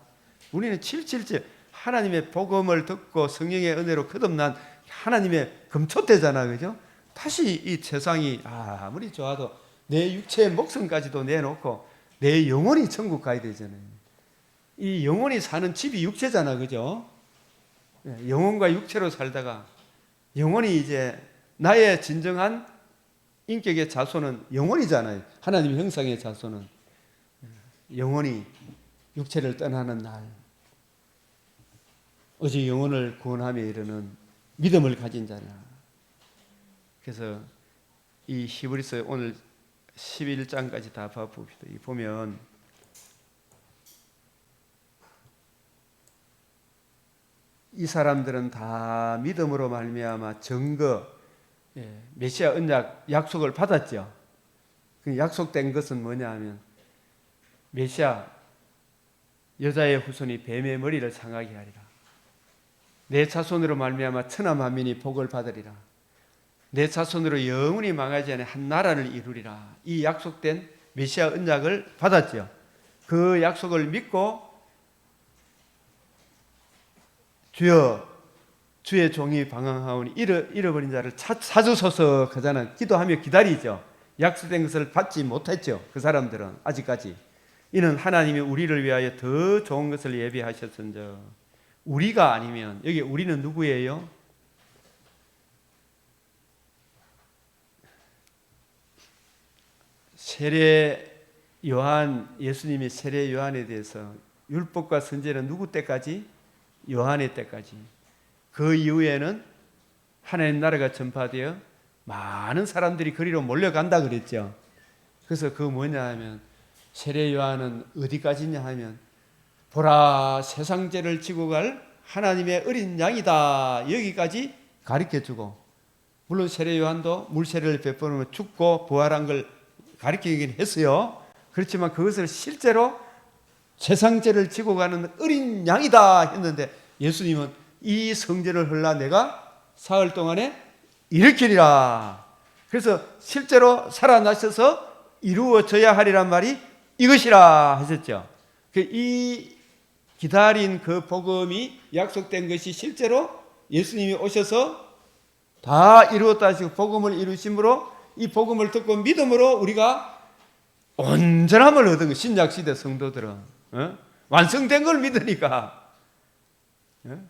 우리는 777 하나님의 복음을 듣고 성령의 은혜로 거듭난 하나님의 금초대잖아, 그죠? 다시 이 세상이 아무리 좋아도 내 육체의 목숨까지도 내놓고 내 영혼이 천국 가야 되잖아요. 이 영혼이 사는 집이 육체잖아, 그죠? 영혼과 육체로 살다가 영혼이 이제 나의 진정한 인격의 자손은 영혼이잖아요. 하나님의 형상의 자손은 영혼이 육체를 떠나는 날, 오직 영혼을 구원하며 이르는 믿음을 가진 자라. 그래서 이 히브리서 오늘 11장까지 다 봐봅시다. 보면 이 사람들은 다 믿음으로 말미암아 증거, 메시아 언약 약속을 받았죠. 그 약속된 것은 뭐냐 하면 메시아 여자의 후손이 뱀의 머리를 상하게 하리라. 내 자손으로 말미암아 천하 만민이 복을 받으리라. 내 자손으로 영원히 망하지 않은 한 나라를 이루리라. 이 약속된 메시아 언약을 받았죠. 그 약속을 믿고 주여 주의 종이 방황하오니 잃어버린 자를 찾으소서 그자는 기도하며 기다리죠. 약속된 것을 받지 못했죠. 그 사람들은 아직까지. 이는 하나님이 우리를 위하여 더 좋은 것을 예비하셨은저. 우리가 아니면 여기 우리는 누구예요? 세례 요한, 예수님이 세례 요한에 대해서 율법과 선지자는 누구 때까지? 요한의 때까지. 그 이후에는 하나님 나라가 전파되어 많은 사람들이 그리로 몰려간다 그랬죠. 그래서 그 뭐냐 하면 세례 요한은 어디까지냐 하면 보라 세상 죄를 지고 갈 하나님의 어린 양이다. 여기까지 가르쳐주고, 물론 세례 요한도 물세례를 베풀며 죽고 부활한 걸 가르치긴 했어요. 그렇지만 그것을 실제로 세상 죄를 지고 가는 어린 양이다 했는데 예수님은 이 성죄를 흘러 내가 사흘 동안에 일으키리라. 그래서 실제로 살아나셔서 이루어져야 하리란 말이 이것이라 하셨죠. 이 기다린 그 복음이 약속된 것이 실제로 예수님이 오셔서 다 이루었다 하시고 복음을 이루심으로 이 복음을 듣고 믿음으로 우리가 온전함을 얻은 거. 신약시대 성도들은 완성된 걸 믿으니까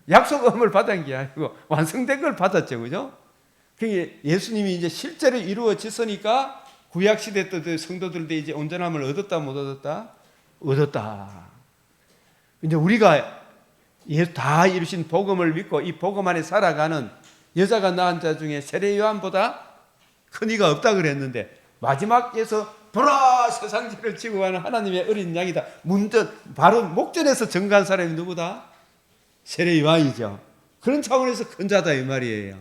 약속음을 받은 게 아니고 완성된 걸 받았죠, 그죠? 그게 예수님이 이제 실제로 이루어졌으니까 구약시대 때 성도들도 이제 온전함을 얻었다 못 얻었다? 얻었다. 이제 우리가 다 이루신 복음을 믿고 이 복음 안에 살아가는 여자가 낳은 자 중에 세례 요한보다 큰 이가 없다 그랬는데 마지막에서 보라 세상 죄를 지고 가는 하나님의 어린 양이다. 문전 바로 목전에서 증거한 사람이 누구다? 세례 요한이죠. 그런 차원에서 큰 자다 이 말이에요.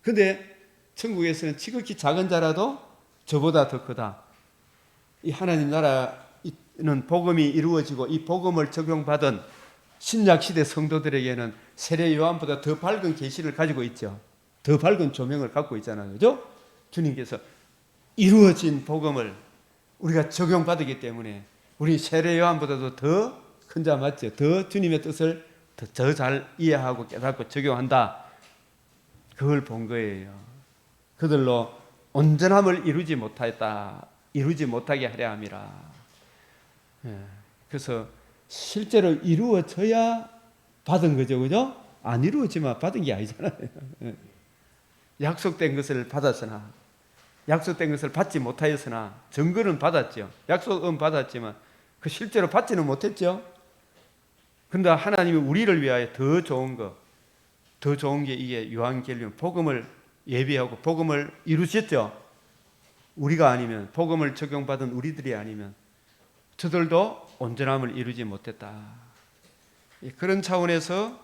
근데 천국에서는 지극히 작은 자라도 저보다 더 크다. 이 하나님 나라는 복음이 이루어지고 이 복음을 적용받은 신약시대 성도들에게는 세례 요한보다 더 밝은 계시를 가지고 있죠. 더 밝은 조명을 갖고 있잖아요, 그죠? 주님께서 이루어진 복음을 우리가 적용받았기 때문에 우리 세례 요한보다도 더 큰 자 맞죠? 더 주님의 뜻을 더 잘 이해하고 깨닫고 적용한다. 그걸 본 거예요. 그들로 온전함을 이루지 못하였다. 이루지 못하게 하려 함이라. 그래서 실제로 이루어져야 받은 거죠, 그죠? 안 이루어지면 받은 게 아니잖아요. 약속된 것을 받았으나 약속된 것을 받지 못하였으나 증거는 받았죠. 약속은 받았지만 그 실제로 받지는 못했죠. 그런데 하나님이 우리를 위하여 더 좋은 거, 더 좋은 게 이게 요한계시록 복음을 예비하고 복음을 이루셨죠. 우리가 아니면, 복음을 적용받은 우리들이 아니면 저들도 온전함을 이루지 못했다. 그런 차원에서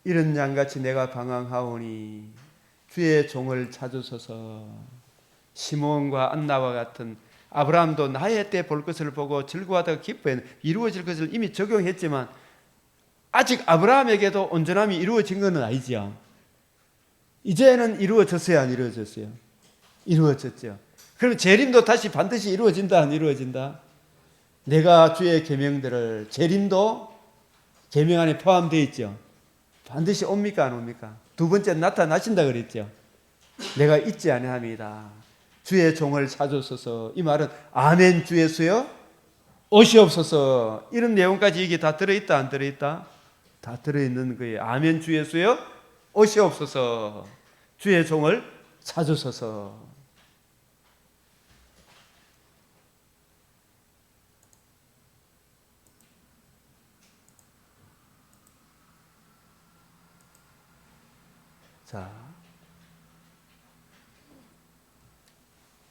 이런 양같이 내가 방황하오니 주의 종을 찾으소서. 시몬과 안나와 같은, 아브라함도 나의 때 볼 것을 보고 즐거워하다가 기뻐해 이루어질 것을 이미 적용했지만 아직 아브라함에게도 온전함이 이루어진 것은 아니지요. 이제는 이루어졌어요, 안 이루어졌어요? 이루어졌죠. 그럼 재림도 다시 반드시 이루어진다, 안 이루어진다? 내가 주의 계명들을, 재림도 계명 안에 포함되어 있죠. 반드시 옵니까, 안 옵니까? 두 번째 나타나신다 그랬죠. 내가 잊지 아니함이다. 주의 종을 찾으소서. 이 말은 아멘 주 예수여 오시옵소서. 이런 내용까지 이게 다 들어있다, 안 들어있다? 다 들어있는 거예요. 아멘 주 예수여 오시옵소서. 주의 종을 찾으소서. 자,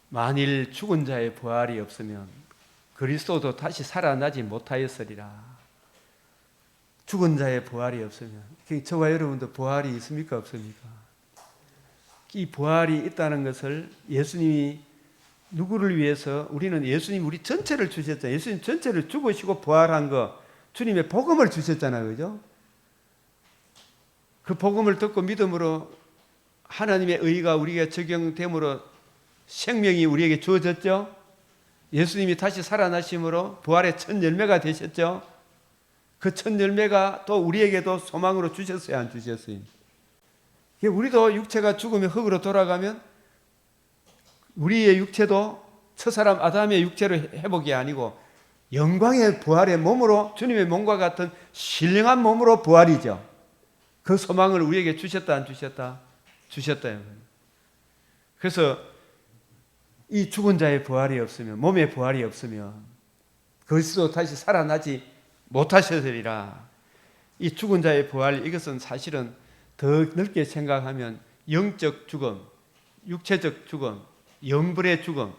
만일 죽은 자의 부활이 없으면 그리스도도 다시 살아나지 못하였으리라. 죽은 자의 부활이 없으면, 저와 여러분도 부활이 있습니까, 없습니까? 이 부활이 있다는 것을 예수님이 누구를 위해서, 우리는 예수님 우리 전체를 주셨잖아요. 예수님 전체를 죽으시고 부활한 거, 주님의 복음을 주셨잖아요, 그죠? 그 복음을 듣고 믿음으로 하나님의 의가 우리에게 적용됨으로 생명이 우리에게 주어졌죠. 예수님이 다시 살아나심으로 부활의 첫 열매가 되셨죠. 그 첫 열매가 또 우리에게도 소망으로 주셨어요, 안 주셨어요? 우리도 육체가 죽으면 흙으로 돌아가면 우리의 육체도 첫사람 아담의 육체로 회복이 아니고 영광의 부활의 몸으로, 주님의 몸과 같은 신령한 몸으로 부활이죠. 그 소망을 우리에게 주셨다, 안 주셨다? 주셨다요. 그래서 이 죽은 자의 부활이 없으면, 몸의 부활이 없으면 그리스도 다시 살아나지 못하시리라. 이 죽은 자의 부활, 이것은 사실은 더 넓게 생각하면 영적 죽음, 육체적 죽음, 영불의 죽음,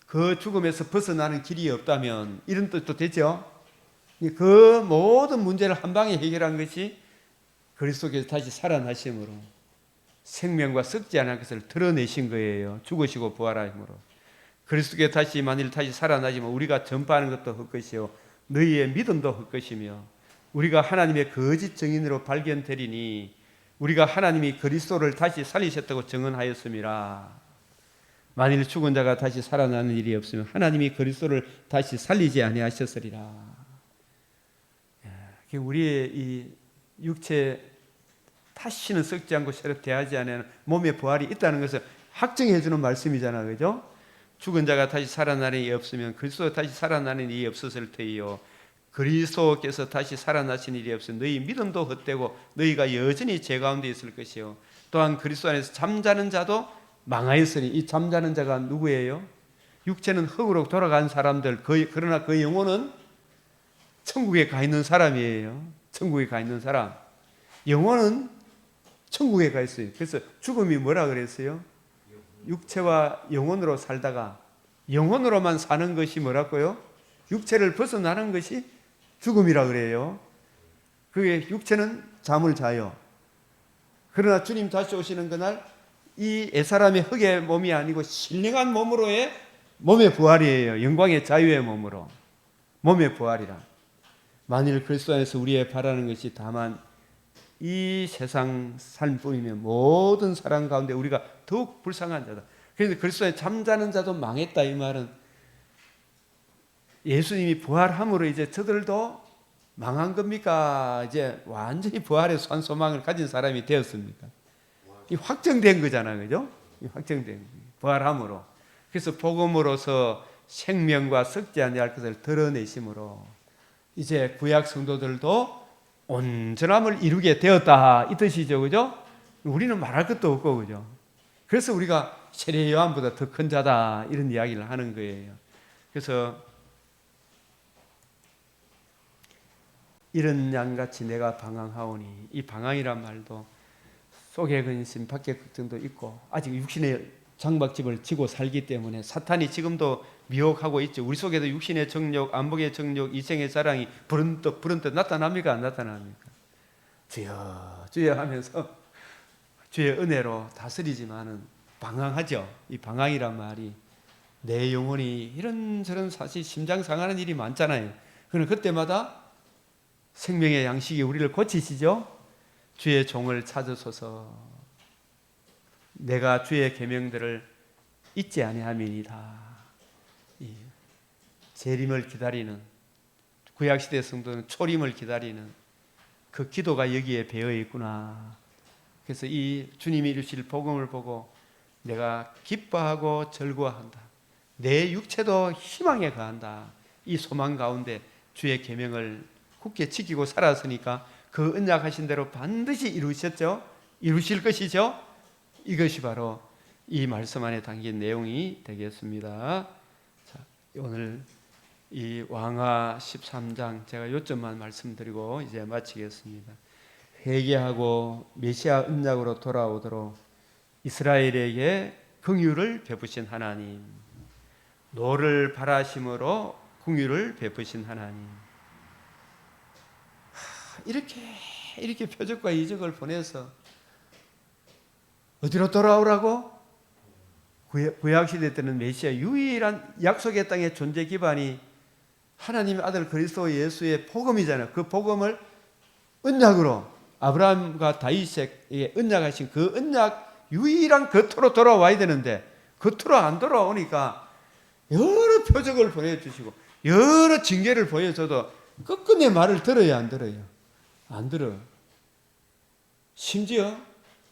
그 죽음에서 벗어나는 길이 없다면 이런 뜻도 되죠. 그 모든 문제를 한 방에 해결한 것이 그리스도께서 다시 살아나심으로 생명과 썩지 않은 것을 드러내신 거예요. 죽으시고 부활하심으로. 그리스도께서 다시 만일 다시 살아나시면 우리가 전파하는 것도 헛것이요 너희의 믿음도 헛것이며 우리가 하나님의 거짓 증인으로 발견되리니 우리가 하나님이 그리스도를 다시 살리셨다고 증언하였음이라. 만일 죽은 자가 다시 살아나는 일이 없으면 하나님이 그리스도를 다시 살리지 아니하셨으리라. 우리의 이 육체 다시는 썩지 않고 새롭게 대하지 않는 몸의 부활이 있다는 것을 확증해 주는 말씀이잖아요, 그죠? 죽은 자가 다시 살아나는 일이 없으면 그리스도 다시 살아나는 일이 없었을 테이요. 그리스도께서 다시 살아나신 일이 없으면 너희 믿음도 헛되고 너희가 여전히 죄 가운데 있을 것이요. 또한 그리스도 안에서 잠자는 자도 망하였으니, 이 잠자는 자가 누구예요? 육체는 흙으로 돌아간 사람들, 그러나 그 영혼은 천국에 가 있는 사람이에요. 천국에 가 있는 사람. 영혼은 천국에 가 있어요. 그래서 죽음이 뭐라 그랬어요? 육체와 영혼으로 살다가 영혼으로만 사는 것이 뭐라고요? 육체를 벗어나는 것이 죽음이라 그래요. 그게 육체는 잠을 자요. 그러나 주님 다시 오시는 그날 이 옛사람의 흙의 몸이 아니고 신령한 몸으로의 몸의 부활이에요. 영광의 자유의 몸으로. 몸의 부활이라. 만일 그리스도 안에서 우리의 바라는 것이 다만 이 세상 삶뿐이면 모든 사람 가운데 우리가 더욱 불쌍한 자다. 그런데 그리스도 안에 잠자는 자도 망했다, 이 말은 예수님이 부활함으로 이제 저들도 망한 겁니까? 이제 완전히 부활의 산 소망을 가진 사람이 되었습니까? 이 확정된 거잖아요, 그죠? 이 확정된 거예요. 부활함으로. 그래서 복음으로서 생명과 썩지 아니할 것을 드러내심으로 이제 구약 성도들도 온전함을 이루게 되었다, 이 뜻이죠, 그죠? 우리는 말할 것도 없고, 그죠? 그래서 우리가 세례 요한보다 더 큰 자다 이런 이야기를 하는 거예요. 그래서 이런 양같이 내가 방황하오니, 이 방황이란 말도 속의 근심 밖의 걱정도 있고 아직 육신의 장박집을 지고 살기 때문에 사탄이 지금도 미혹하고 있죠. 우리 속에도 육신의 정욕, 안목의 정욕, 이생의 사랑이 부른떡 나타납니까? 안 나타납니까? 주여 주여 하면서 주의 은혜로 다스리지만은 방황하죠. 이 방황이란 말이 내 영혼이 이런저런 사실 심장 상하는 일이 많잖아요. 그러나 그때마다 생명의 양식이 우리를 고치시죠. 주의 종을 찾으소서. 내가 주의 계명들을 잊지 아니함이니이다. 재림을 기다리는, 구약시대 성도는 초림을 기다리는 그 기도가 여기에 배어 있구나. 그래서 이 주님이 이루실 복음을 보고 내가 기뻐하고 즐거워한다. 내 육체도 희망에 거한다. 이 소망 가운데 주의 계명을 굳게 지키고 살았으니까 그 언약하신 대로 반드시 이루셨죠. 이루실 것이죠. 이것이 바로 이 말씀 안에 담긴 내용이 되겠습니다. 자, 오늘 이 왕하 13장 제가 요점만 말씀드리고 이제 마치겠습니다. 회개하고 메시아 언약으로 돌아오도록 이스라엘에게 긍휼을 베푸신 하나님, 노를 바라심으로 긍휼을 베푸신 하나님, 이렇게 표적과 이적을 보내서 어디로 돌아오라고? 구약시대 때는 메시아 유일한 약속의 땅의 존재 기반이 하나님의 아들 그리스도 예수의 복음이잖아요. 그 복음을 언약으로 아브라함과 다윗에게 언약하신 그 언약 유일한 겉으로 돌아와야 되는데 겉으로 안 돌아오니까 여러 표적을 보여주시고 여러 징계를 보여줘도 끝끝내 말을 들어야 안 들어요? 안 들어. 심지어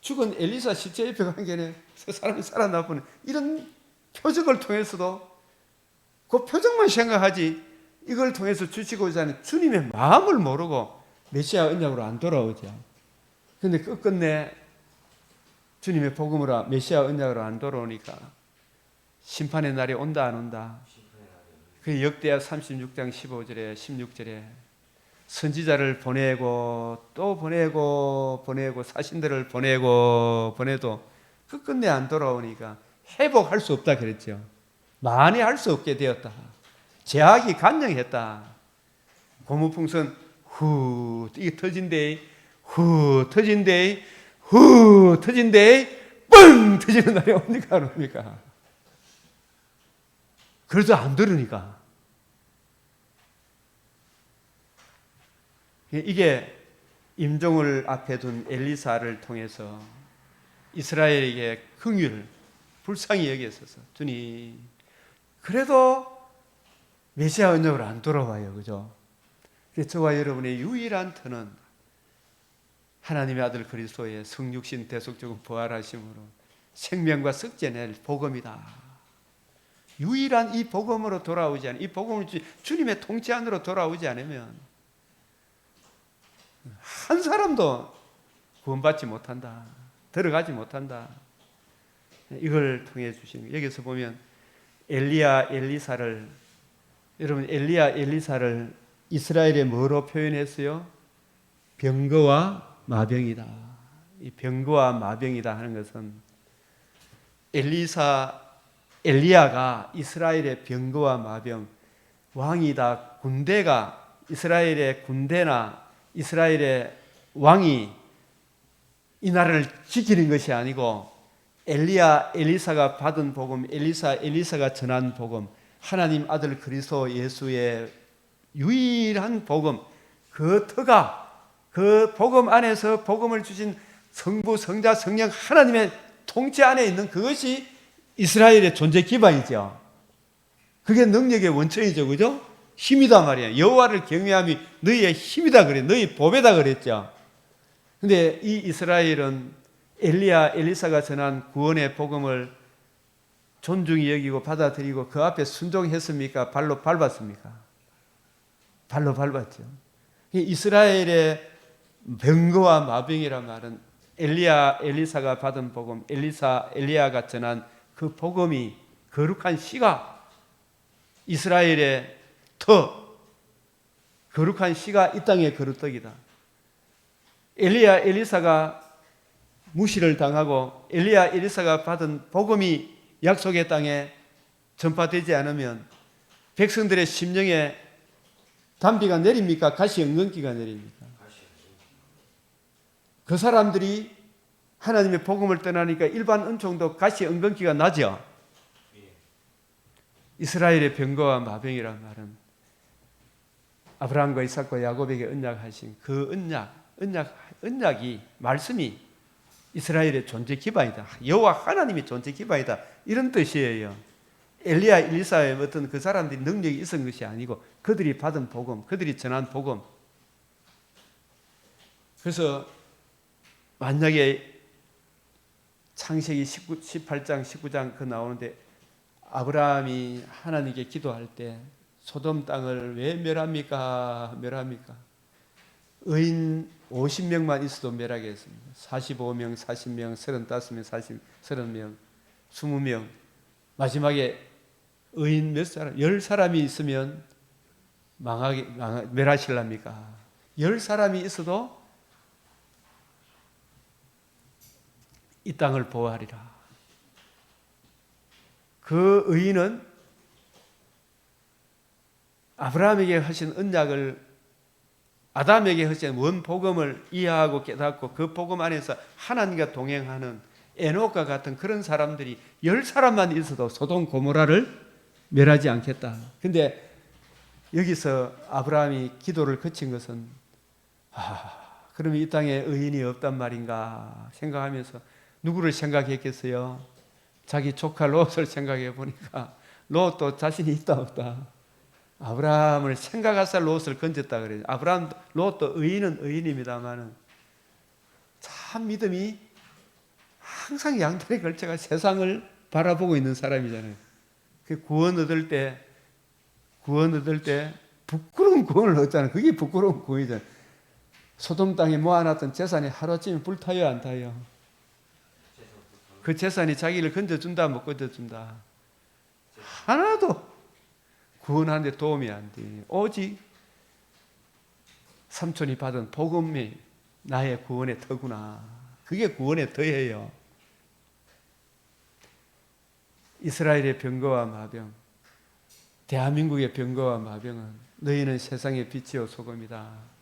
죽은 엘리사 실제 옆에 간 게 사람이 살아나보는 이런 표적을 통해서도 그 표적만 생각하지 이걸 통해서 주시고자 하는 주님의 마음을 모르고 메시아 언약으로 안 돌아오죠. 그런데 끝끝내 주님의 복음으로 메시아 언약으로 안 돌아오니까 심판의 날이 온다 안 온다? 그 역대하 36장 15절에 16절에 선지자를 보내고 또 보내고 사신들을 보내도 끝끝내 안 돌아오니까 회복할 수 없다 그랬죠. 많이 할 수 없게 되었다. 제약이 간영했다. 고무풍선 후 이게 터진대, 후 터진대, 후 터진대, 뻥 터지는 날이 옵니까 안 옵니까? 그래도 안 들으니까. 이게 임종을 앞에 둔 엘리사를 통해서 이스라엘에게 긍휼을 불쌍히 여기셔서 주님 그래도 메시아 언약으로 안 돌아와요. 그죠? 그래서 저와 여러분의 유일한 터는 하나님의 아들 그리스도의 성육신 대속적인 부활하심으로 생명과 썩제낼 복음이다. 유일한 이 복음으로 돌아오지 않으면, 이 복음을 주님의 통치 안으로 돌아오지 않으면 한 사람도 구원받지 못한다. 들어가지 못한다. 이걸 통해 주시는 거예요. 여기서 보면 엘리사를 이스라엘에 뭐로 표현했어요? 병거와 마병이다. 이 병거와 마병이다 하는 것은 엘리야가 이스라엘의 병거와 마병, 왕이다, 군대가 이스라엘의 군대나 이스라엘의 왕이 이 나라를 지키는 것이 아니고 엘리사가 받은 복음, 엘리사가 전한 복음, 하나님 아들 그리스도 예수의 유일한 복음, 그 터가 그 복음 안에서 복음을 주신 성부, 성자, 성령 하나님의 통치 안에 있는 그것이 이스라엘의 존재 기반이죠. 그게 능력의 원천이죠. 그죠? 힘이다 말이야. 여호와를 경외함이 너희의 힘이다 그래. 너희 보배다 그랬죠. 근데 이 이스라엘은 엘리사가 전한 구원의 복음을 존중히 여기고 받아들이고 그 앞에 순종했습니까? 발로 밟았습니까? 발로 밟았죠. 이스라엘의 병거와 마병이란 말은 엘리사가 받은 복음, 엘리야가 전한 그 복음이 거룩한 씨가 이스라엘의 거룩한 씨가 이 땅의 거룩떡이다. 엘리사가 무시를 당하고 엘리사가 받은 복음이 약속의 땅에 전파되지 않으면 백성들의 심령에 단비가 내립니까? 가시 엉겅기가 내립니까? 그 사람들이 하나님의 복음을 떠나니까 일반 은총도 가시 엉겅기가 나죠. 이스라엘의 병거와 마병이란 말은 아브라함과 이삭과 야곱에게 언약하신 그 언약이 말씀이 이스라엘의 존재 기반이다. 여호와 하나님의 존재 기반이다. 이런 뜻이에요. 엘리사의 어떤 그 사람들이 능력이 있었던 것이 아니고 그들이 받은 복음, 그들이 전한 복음. 그래서 만약에 창세기 18장, 19장 그 나오는데 아브라함이 하나님께 기도할 때 소돔 땅을 왜 멸합니까? 의인 50명만 있어도 멸하게 했습니다. 45명, 40명, 35명, 30명, 20명. 마지막에 의인 몇 사람? 10사람이 있으면 멸하실랍니까? 10사람이 있어도 이 땅을 보호하리라. 그 의인은 아브라함에게 하신 언약을 아담에게 하신 원복음을 이해하고 깨닫고 그 복음 안에서 하나님과 동행하는 에녹과 같은 그런 사람들이 10사람만 있어도 소돔 고모라를 멸하지 않겠다. 근데 여기서 아브라함이 기도를 거친 것은 그러면 이 땅에 의인이 없단 말인가 생각하면서 누구를 생각했겠어요? 자기 조카 롯을 생각해 보니까 롯도 자신이 있다 없다. 아브라함을 생각하사 롯을 건졌다 그래요. 롯도 의인은 의인입니다만은 참 믿음이 항상 양다리 걸쳐가 세상을 바라보고 있는 사람이잖아요. 그 구원 얻을 때 부끄러운 구원을 얻잖아요. 그게 부끄러운 구원이잖아요. 소돔 땅에 모아놨던 재산이 하루아침에 불타요, 안 타요? 그 재산이 자기를 건져준다, 못 건져준다. 하나도 구원하는데 도움이 안 돼. 오직 삼촌이 받은 복음이 나의 구원의 터구나. 그게 구원의 터예요. 이스라엘의 병거와 마병, 대한민국의 병거와 마병은 너희는 세상의 빛이요 소금이다.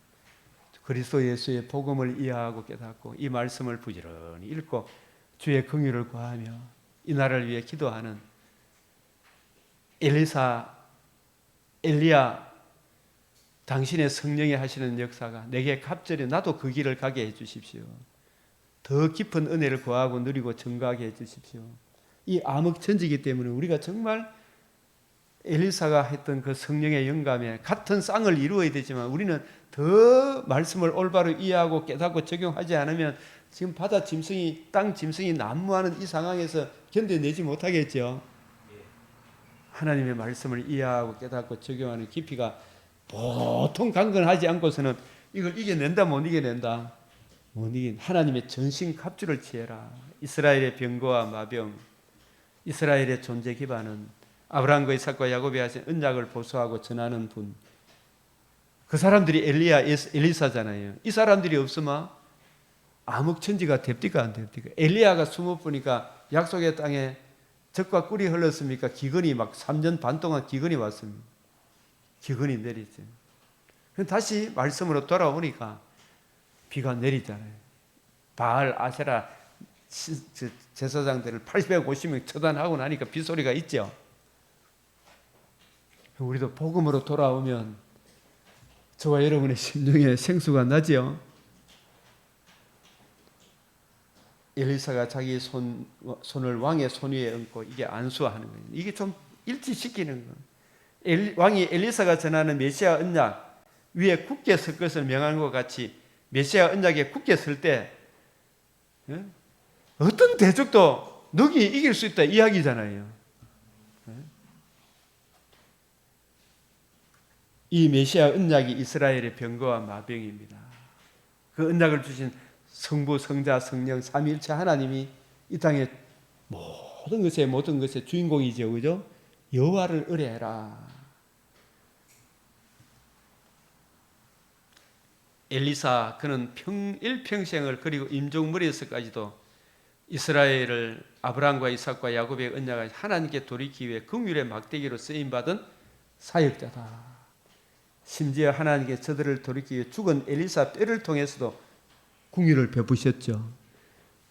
그리스도 예수의 복음을 이해하고 깨닫고 이 말씀을 부지런히 읽고 주의 긍휼을 구하며 이 나라를 위해 기도하는 엘리야 당신의 성령이 하시는 역사가 내게 갑절에 나도 그 길을 가게 해 주십시오. 더 깊은 은혜를 구하고 누리고 증거하게 해 주십시오. 이 암흑천지이기 때문에 우리가 정말 엘리사가 했던 그 성령의 영감에 같은 쌍을 이루어야 되지만 우리는 더 말씀을 올바로 이해하고 깨닫고 적용하지 않으면 지금 바다 짐승이 땅 짐승이 난무하는 이 상황에서 견뎌내지 못하겠죠. 하나님의 말씀을 이해하고 깨닫고 적용하는 깊이가 보통 강건하지 않고서는 이걸 이겨낸다 못 이겨낸다. 못 이긴 하나님의 전신 갑주를 취해라. 이스라엘의 병거와 마병, 이스라엘의 존재 기반은 아브라함과 이삭과 야곱이 하신 언약을 보수하고 전하는 분. 그 사람들이 엘리사잖아요. 이 사람들이 없으면 암흑천지가 됩니까 안 됩니까? 엘리야가 숨어 보니까 약속의 땅에 젖과 꿀이 흘렀습니까? 기근이 막 3년 반 동안 기근이 왔습니다. 기근이 내리죠. 다시 말씀으로 돌아오니까 비가 내리잖아요. 바알, 아세라 제사장들을 850명 처단하고 나니까 빗소리가 있죠. 우리도 복음으로 돌아오면 저와 여러분의 심령에 생수가 나지요. 엘리사가 자기 손을 왕의 손 위에 얹고 이게 안수하는 거예요. 이게 좀 일치시키는 거예요. 왕이 엘리사가 전하는 메시아 언약 위에 굳게 설 것을 명한 것 같이 메시아 언약에 굳게 설 때 어떤 대적도 너기 이길 수 있다 이야기잖아요. 이 메시아 언약이 이스라엘의 병거와 마병입니다. 그 언약을 주신 성부, 성자, 성령, 삼위일체 하나님이 이 땅에 모든 것의 주인공이죠, 그죠? 여호와를 의뢰해라. 엘리사 그는 일평생을 그리고 임종머리에서까지도 이스라엘을 아브라함과 이삭과 야곱의 언약을 하나님께 돌이키기 위해 긍휼의 막대기로 쓰임받은 사역자다. 심지어 하나님께 저들을 돌이키기 위해 죽은 엘리사 뼈를 통해서도 긍휼을 베푸셨죠.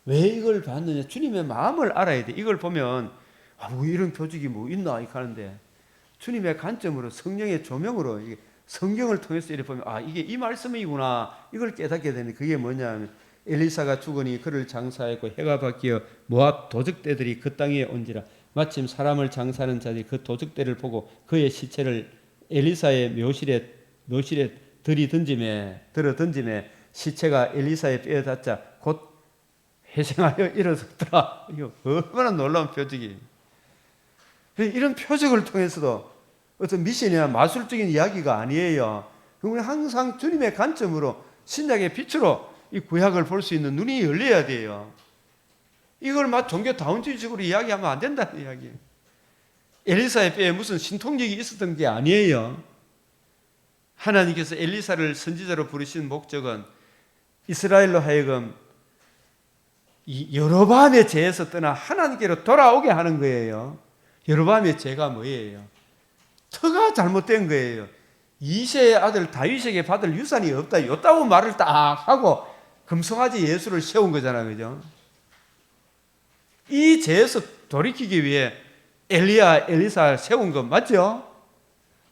왜 이걸 봤느냐? 주님의 마음을 알아야 돼. 이걸 보면 뭐 이런 표적이 뭐 있나 이렇게 하는데 주님의 관점으로 성령의 조명으로 성경을 통해서 이렇게 보면 이게 이 말씀이구나 이걸 깨닫게 되는 그게 뭐냐면 엘리사가 죽으니 그를 장사했고 해가 바뀌어 모압 도적대들이 그 땅에 온지라 마침 사람을 장사하는 자들이 그 도적대를 보고 그의 시체를 엘리사의 묘실에 들어 던짐에 시체가 엘리사의 뼈에 닿자 곧 회생하여 일어섰더라. 이거 얼마나 놀라운 표적이. 이런 표적을 통해서도 어떤 미션이나 마술적인 이야기가 아니에요. 그러면 항상 주님의 관점으로 신약의 빛으로 이 구약을 볼 수 있는 눈이 열려야 돼요. 이걸 막 종교 다운주의적으로 이야기하면 안 된다는 이야기예요. 엘리사의 뼈에 무슨 신통력이 있었던 게 아니에요. 하나님께서 엘리사를 선지자로 부르신 목적은 이스라엘로 하여금 이 여로보암의 죄에서 떠나 하나님께로 돌아오게 하는 거예요. 여로보암의 죄가 뭐예요? 터가 잘못된 거예요. 이새의 아들 다윗에게 받을 유산이 없다. 요따구 말을 딱 하고 금송아지 예수를 세운 거잖아요. 그죠? 이 죄에서 돌이키기 위해 엘리사를 세운 거 맞죠?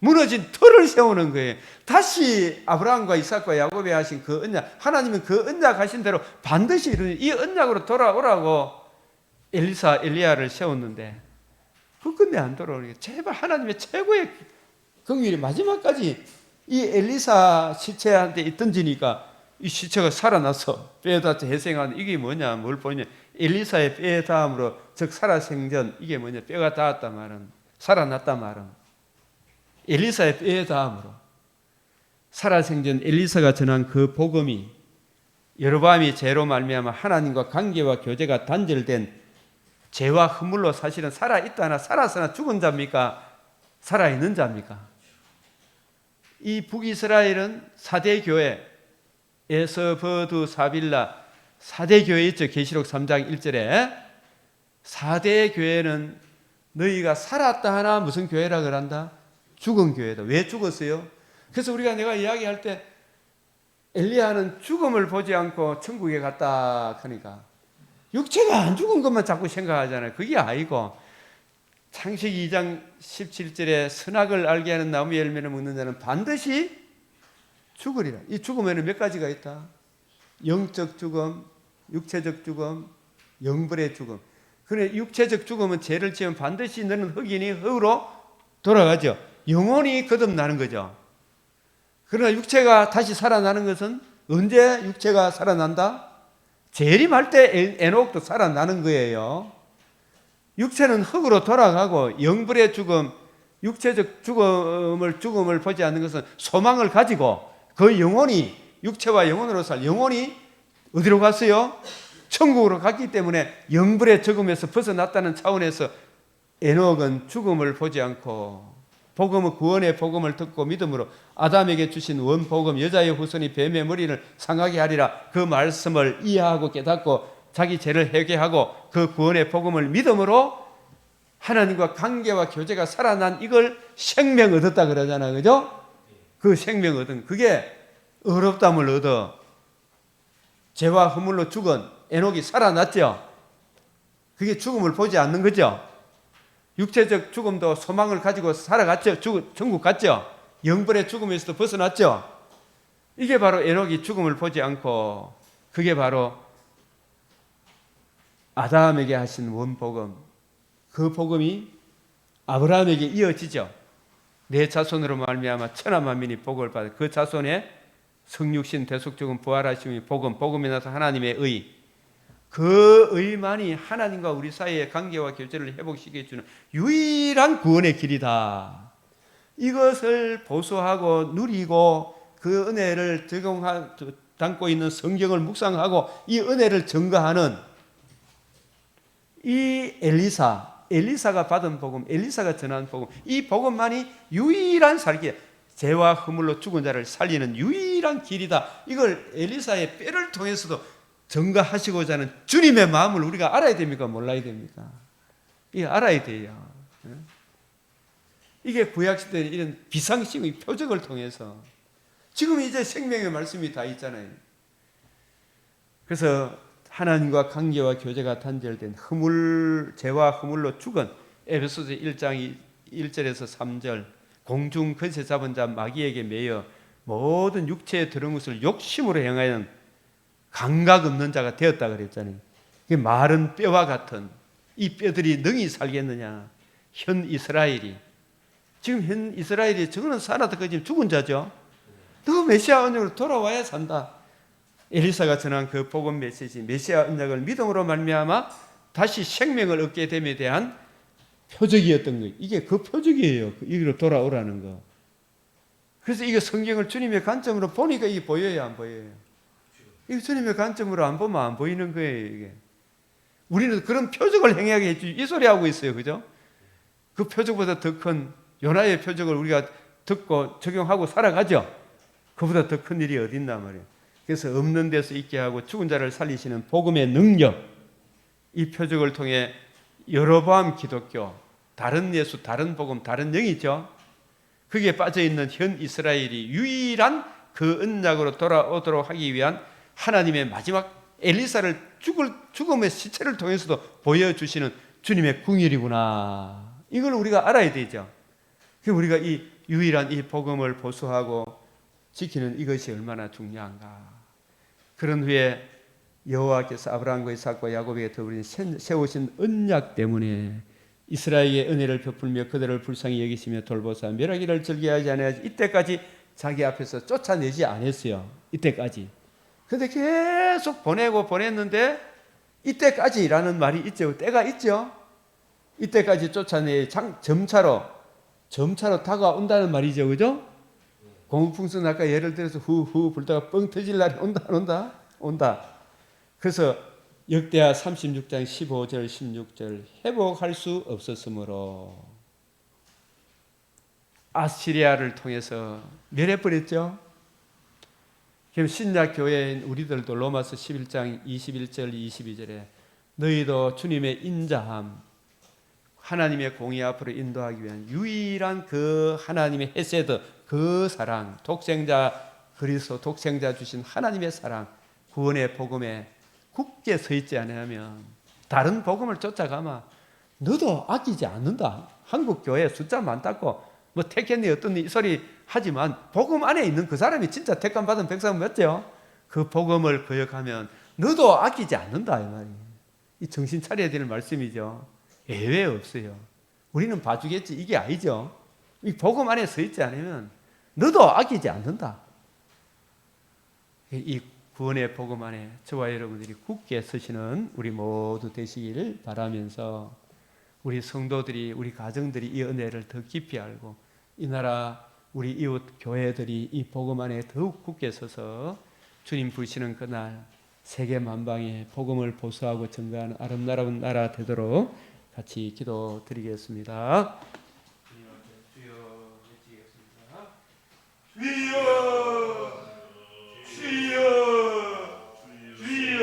무너진 터를 세우는 거예요. 다시 아브라함과 이삭과 야곱에 하신 그 언약, 하나님은 그 언약 하신 대로 반드시 이 언약으로 돌아오라고 엘리야를 세웠는데 끝내 안 돌아오니까 제발 하나님의 최고의 긍휼이 마지막까지 이 엘리사 시체한테 던지니까 이 시체가 살아나서 뼈에 닿아 회생하는 이게 뭐냐 뭘 보냐 엘리사의 뼈에 닿음으로 즉 살아생전 이게 뭐냐 뼈가 닿았단 말은 살아났단 말은 엘리사의 뼈에 닿음으로 살아생전 엘리사가 전한 그 복음이 여로보암이 죄로 말미암아 하나님과 관계와 교제가 단절된 죄와 허물로 사실은 살아있다나 살아서나 죽은 자입니까? 살아있는 자입니까? 이 북이스라엘은 4대 교회 에서버두 사빌라 4대 교회 있죠. 계시록 3장 1절에 4대 교회는 너희가 살았다 하나 무슨 교회라 그런다? 죽은 교회다. 왜 죽었어요? 그래서 내가 이야기할 때 엘리야는 죽음을 보지 않고 천국에 갔다 하니까 육체가 안 죽은 것만 자꾸 생각하잖아요. 그게 아니고 창세기 2장 17절에 선악을 알게 하는 나무 열매를 먹는 자는 반드시 죽으리라. 이 죽음에는 몇 가지가 있다. 영적 죽음, 육체적 죽음, 영벌의 죽음. 그래 육체적 죽음은 죄를 지으면 반드시 너는 흙이니 흙으로 돌아가죠. 영혼이 거듭나는 거죠. 그러나 육체가 다시 살아나는 것은 언제 육체가 살아난다? 재림할 때 에녹도 살아나는 거예요. 육체는 흙으로 돌아가고 영벌의 죽음, 육체적 죽음을 보지 않는 것은 소망을 가지고 그 영혼이 육체와 영혼으로 영혼이 어디로 갔어요? 천국으로 갔기 때문에 영벌의 죽음에서 벗어났다는 차원에서 에녹은 죽음을 보지 않고 복음은 구원의 복음을 듣고 믿음으로 아담에게 주신 원복음 여자의 후손이 뱀의 머리를 상하게 하리라 그 말씀을 이해하고 깨닫고 자기 죄를 회개하고 그 구원의 복음을 믿음으로 하나님과 관계와 교제가 살아난 이걸 생명 얻었다 그러잖아요. 그죠? 그 생명 얻은 그게 의롭다함을 얻어 죄와 허물로 죽은 에녹이 살아났죠. 그게 죽음을 보지 않는 거죠. 육체적 죽음도 소망을 가지고 살아갔죠. 천국 갔죠. 영벌의 죽음에서도 벗어났죠. 이게 바로 에녹이 죽음을 보지 않고 그게 바로 아담에게 하신 원복음 그 복음이 아브라함에게 이어지죠. 내 자손으로 말미암아 천하 만민이 복을 받아 그 자손의 성육신 대속적인 부활하심이 복음이 나서 하나님의 의 그 의만이 하나님과 우리 사이의 관계와 교제를 회복시켜주는 유일한 구원의 길이다. 이것을 보수하고 누리고 그 은혜를 담고 있는 성경을 묵상하고 이 은혜를 증거하는 이 엘리사가 받은 복음, 엘리사가 전한 복음, 이 복음만이 유일한 살기, 죄와 허물로 죽은 자를 살리는 유일한 길이다. 이걸 엘리사의 뼈를 통해서도 증거하시고자 하는 주님의 마음을 우리가 알아야 됩니까? 몰라야 됩니까? 이거 알아야 돼요. 이게 구약시대의 이런 비상식의 표적을 통해서 지금 이제 생명의 말씀이 다 있잖아요. 그래서 하나님과 관계와 교제가 단절된 죄와 허물로 죽은 에베소서 1장 1절에서 3절 공중 거세 잡은 자 마귀에게 매여 모든 육체에 들은 것을 욕심으로 행하는 감각 없는 자가 되었다 그랬잖아요. 마른 뼈와 같은 이 뼈들이 능히 살겠느냐. 현 이스라엘이 지금 현 이스라엘이 저거는 살아도까지 죽은 자죠. 너 메시아 언약으로 돌아와야 산다. 엘리사가 전한 그 복음 메시지, 메시아 언약을 믿음으로 말미암아 다시 생명을 얻게 됨에 대한 표적이었던 거예요. 이게 그 표적이에요. 이기로 돌아오라는 거. 그래서 이게 성경을 주님의 관점으로 보니까 이게 보여요, 안 보여요? 이게 주님의 관점으로 안 보면 안 보이는 거예요, 이게. 우리는 그런 표적을 행하게 해주지, 이 소리 하고 있어요, 그죠? 그 표적보다 더 큰 요나의 표적을 우리가 듣고 적용하고 살아가죠. 그보다 더 큰 일이 어딨나 말이에요. 그래서 없는 데서 있게 하고 죽은 자를 살리시는 복음의 능력, 이 표적을 통해 여로보암 기독교, 다른 예수, 다른 복음, 다른 영이죠. 거기에 빠져있는 현 이스라엘이 유일한 그 언약으로 돌아오도록 하기 위한 하나님의 마지막 엘리사를 죽음의 시체를 통해서도 보여주시는 주님의 궁일이구나. 이걸 우리가 알아야 되죠. 우리가 이 유일한 이 복음을 보수하고 지키는 이것이 얼마나 중요한가. 그런 후에 여호와께서 아브라함과 이삭과 야곱에게 더불어 세우신 언약 때문에 이스라엘의 은혜를 베풀며 그들을 불쌍히 여기시며 돌보사 멸하기를 즐겨하지 않아야지 이때까지 자기 앞에서 쫓아내지 않았어요. 이때까지. 근데 계속 보냈는데 이때까지라는 말이 있죠. 때가 있죠. 이때까지 쫓아내 점차로 다가온다는 말이죠. 그죠? 고무풍선 아까 예를 들어서 후후 불다가 뻥 터질 날이 온다 안 온다? 온다. 그래서 역대하 36장 15절 16절 회복할 수 없었으므로 아시리아를 통해서 멸해버렸죠. 그럼 신약 교회인 우리들도 로마서 11장 21절 22절에 너희도 주님의 인자함 하나님의 공의 앞으로 인도하기 위한 유일한 그 하나님의 헤세드 그 사랑 독생자 그리스도 독생자 주신 하나님의 사랑 구원의 복음에 굳게 서 있지 않으면 다른 복음을 쫓아가면 너도 아끼지 않는다. 한국 교회 숫자 많다고 뭐 택했니 어떤 이 소리 하지만 복음 안에 있는 그 사람이 진짜 택감 받은 백성 맞죠? 그 복음을 거역하면 너도 아끼지 않는다 이 말이에요. 이 정신 차려야 될 말씀이죠. 예외 없어요. 우리는 봐주겠지 이게 아니죠. 이 복음 안에 서 있지 않으면 너도 아끼지 않는다. 이 구원의 복음 안에 저와 여러분들이 굳게 서시는 우리 모두 되시기를 바라면서 우리 성도들이 우리 가정들이 이 은혜를 더 깊이 알고 이 나라 우리 이웃 교회들이 이 복음 안에 더욱 굳게 서서 주님 부르시는 그날 세계 만방에 복음을 보수하고 증거하는 아름다운 나라 되도록 같이 기도드리겠습니다. 주여 외치겠습니다. 주여 주여 주여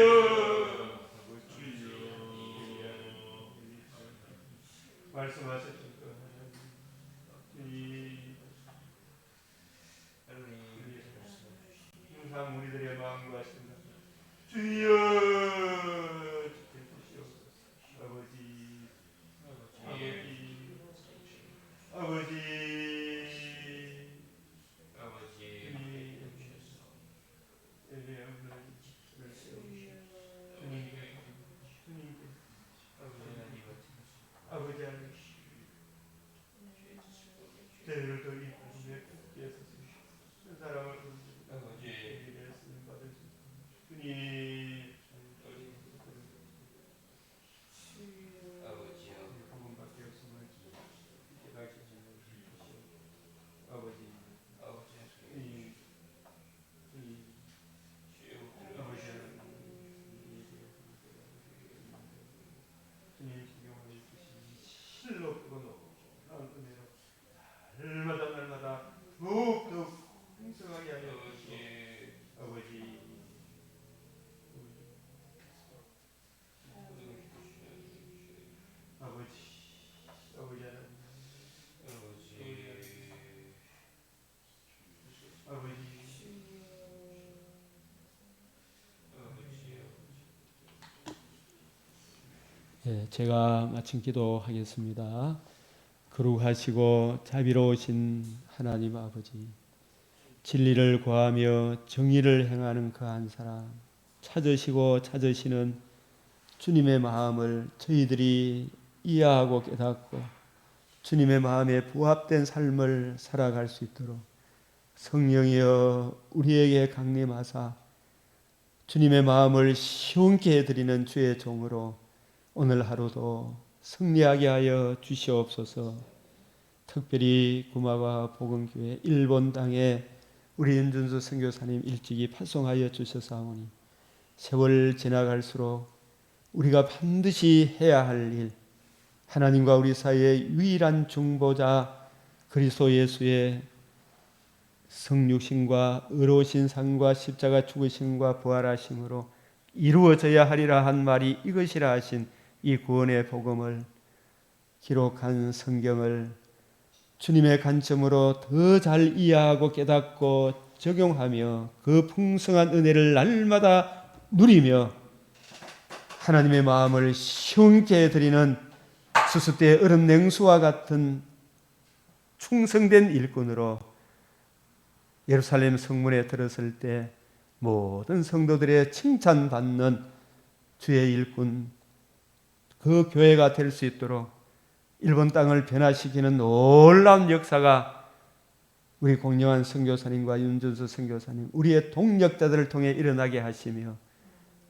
말씀하셨죠. 항상 우리들의 마음과 생각 주여 주시옵소서. 아버지 제가 마침 기도하겠습니다. 거룩하시고 자비로우신 하나님 아버지, 진리를 구하며 정의를 행하는 그 한 사람 찾으시고 찾으시는 주님의 마음을 저희들이 이해하고 깨닫고 주님의 마음에 부합된 삶을 살아갈 수 있도록 성령이여 우리에게 강림하사 주님의 마음을 시원케 해드리는 주의 종으로 오늘 하루도 승리하게 하여 주시옵소서. 특별히 구마가 복음교회 일본 땅에 우리 윤준수 선교사님 일찍이 파송하여 주셔사오니 세월 지나갈수록 우리가 반드시 해야 할 일, 하나님과 우리 사이의 유일한 중보자 그리스도 예수의 성육신과 의로우신 삶과 십자가 죽으심과 부활하심으로 이루어져야 하리라 한 말이 이것이라 하신 이 구원의 복음을 기록한 성경을 주님의 관점으로 더 잘 이해하고 깨닫고 적용하며 그 풍성한 은혜를 날마다 누리며 하나님의 마음을 시원케 드리는 수습대의 얼음 냉수와 같은 충성된 일꾼으로 예루살렘 성문에 들었을 때 모든 성도들의 칭찬받는 주의 일꾼 그 교회가 될 수 있도록 일본 땅을 변화시키는 놀라운 역사가 우리 공영환 선교사님과 윤준수 선교사님 우리의 동력자들을 통해 일어나게 하시며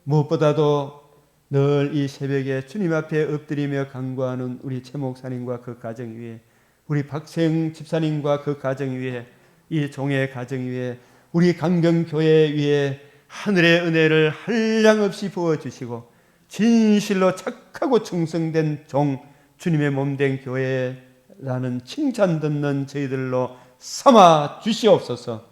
무엇보다도 늘 이 새벽에 주님 앞에 엎드리며 간구하는 우리 최 목사님과 그 가정 위에 우리 박세영 집사님과 그 가정 위에 이 종의 가정 위에 우리 강경교회 위에 하늘의 은혜를 한량없이 부어주시고 진실로 착하고 충성된 종 주님의 몸된 교회라는 칭찬 듣는 저희들로 삼아 주시옵소서.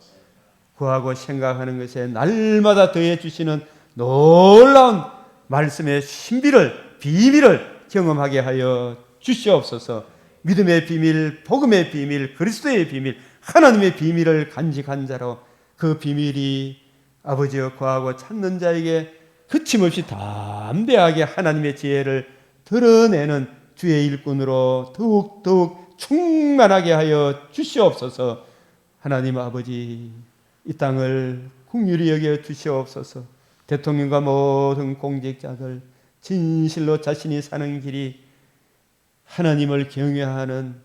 구하고 생각하는 것에 날마다 더해 주시는 놀라운 말씀의 신비를 비밀을 경험하게 하여 주시옵소서. 믿음의 비밀, 복음의 비밀, 그리스도의 비밀, 하나님의 비밀을 간직한 자로 그 비밀이 아버지여 구하고 찾는 자에게 그침없이 담대하게 하나님의 지혜를 드러내는 주의 일꾼으로 더욱더욱 충만하게 하여 주시옵소서. 하나님 아버지, 이 땅을 긍휼히 여겨 주시옵소서. 대통령과 모든 공직자들 진실로 자신이 사는 길이 하나님을 경외하는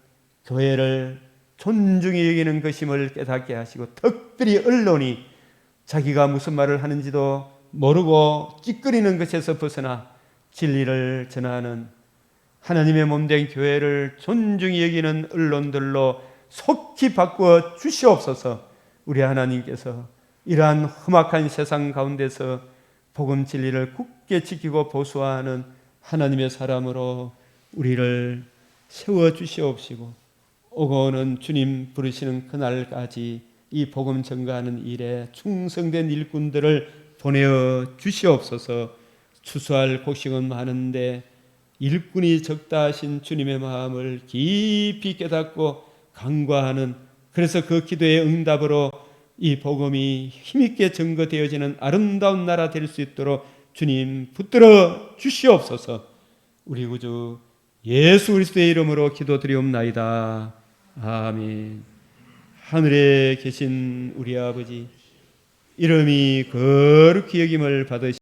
교회를 존중히 여기는 것임을 깨닫게 하시고 특별히 언론이 자기가 무슨 말을 하는지도 모르고 찌끄리는 것에서 벗어나 진리를 전하는 하나님의 몸된 교회를 존중히 여기는 언론들로 속히 바꾸어 주시옵소서. 우리 하나님께서 이러한 험악한 세상 가운데서 복음 진리를 굳게 지키고 보수하는 하나님의 사람으로 우리를 세워 주시옵시고 오고 오는 주님 부르시는 그날까지 이 복음 전가하는 일에 충성된 일꾼들을 보내어 주시옵소서. 추수할 곡식은 많은데 일꾼이 적다 하신 주님의 마음을 깊이 깨닫고 간구하는, 그래서 그 기도의 응답으로 이 복음이 힘있게 증거되어지는 아름다운 나라 될 수 있도록 주님 붙들어 주시옵소서. 우리 구주 예수 그리스도의 이름으로 기도드리옵나이다. 아멘. 하늘에 계신 우리 아버지, 이름이 거룩히 여김을 받으시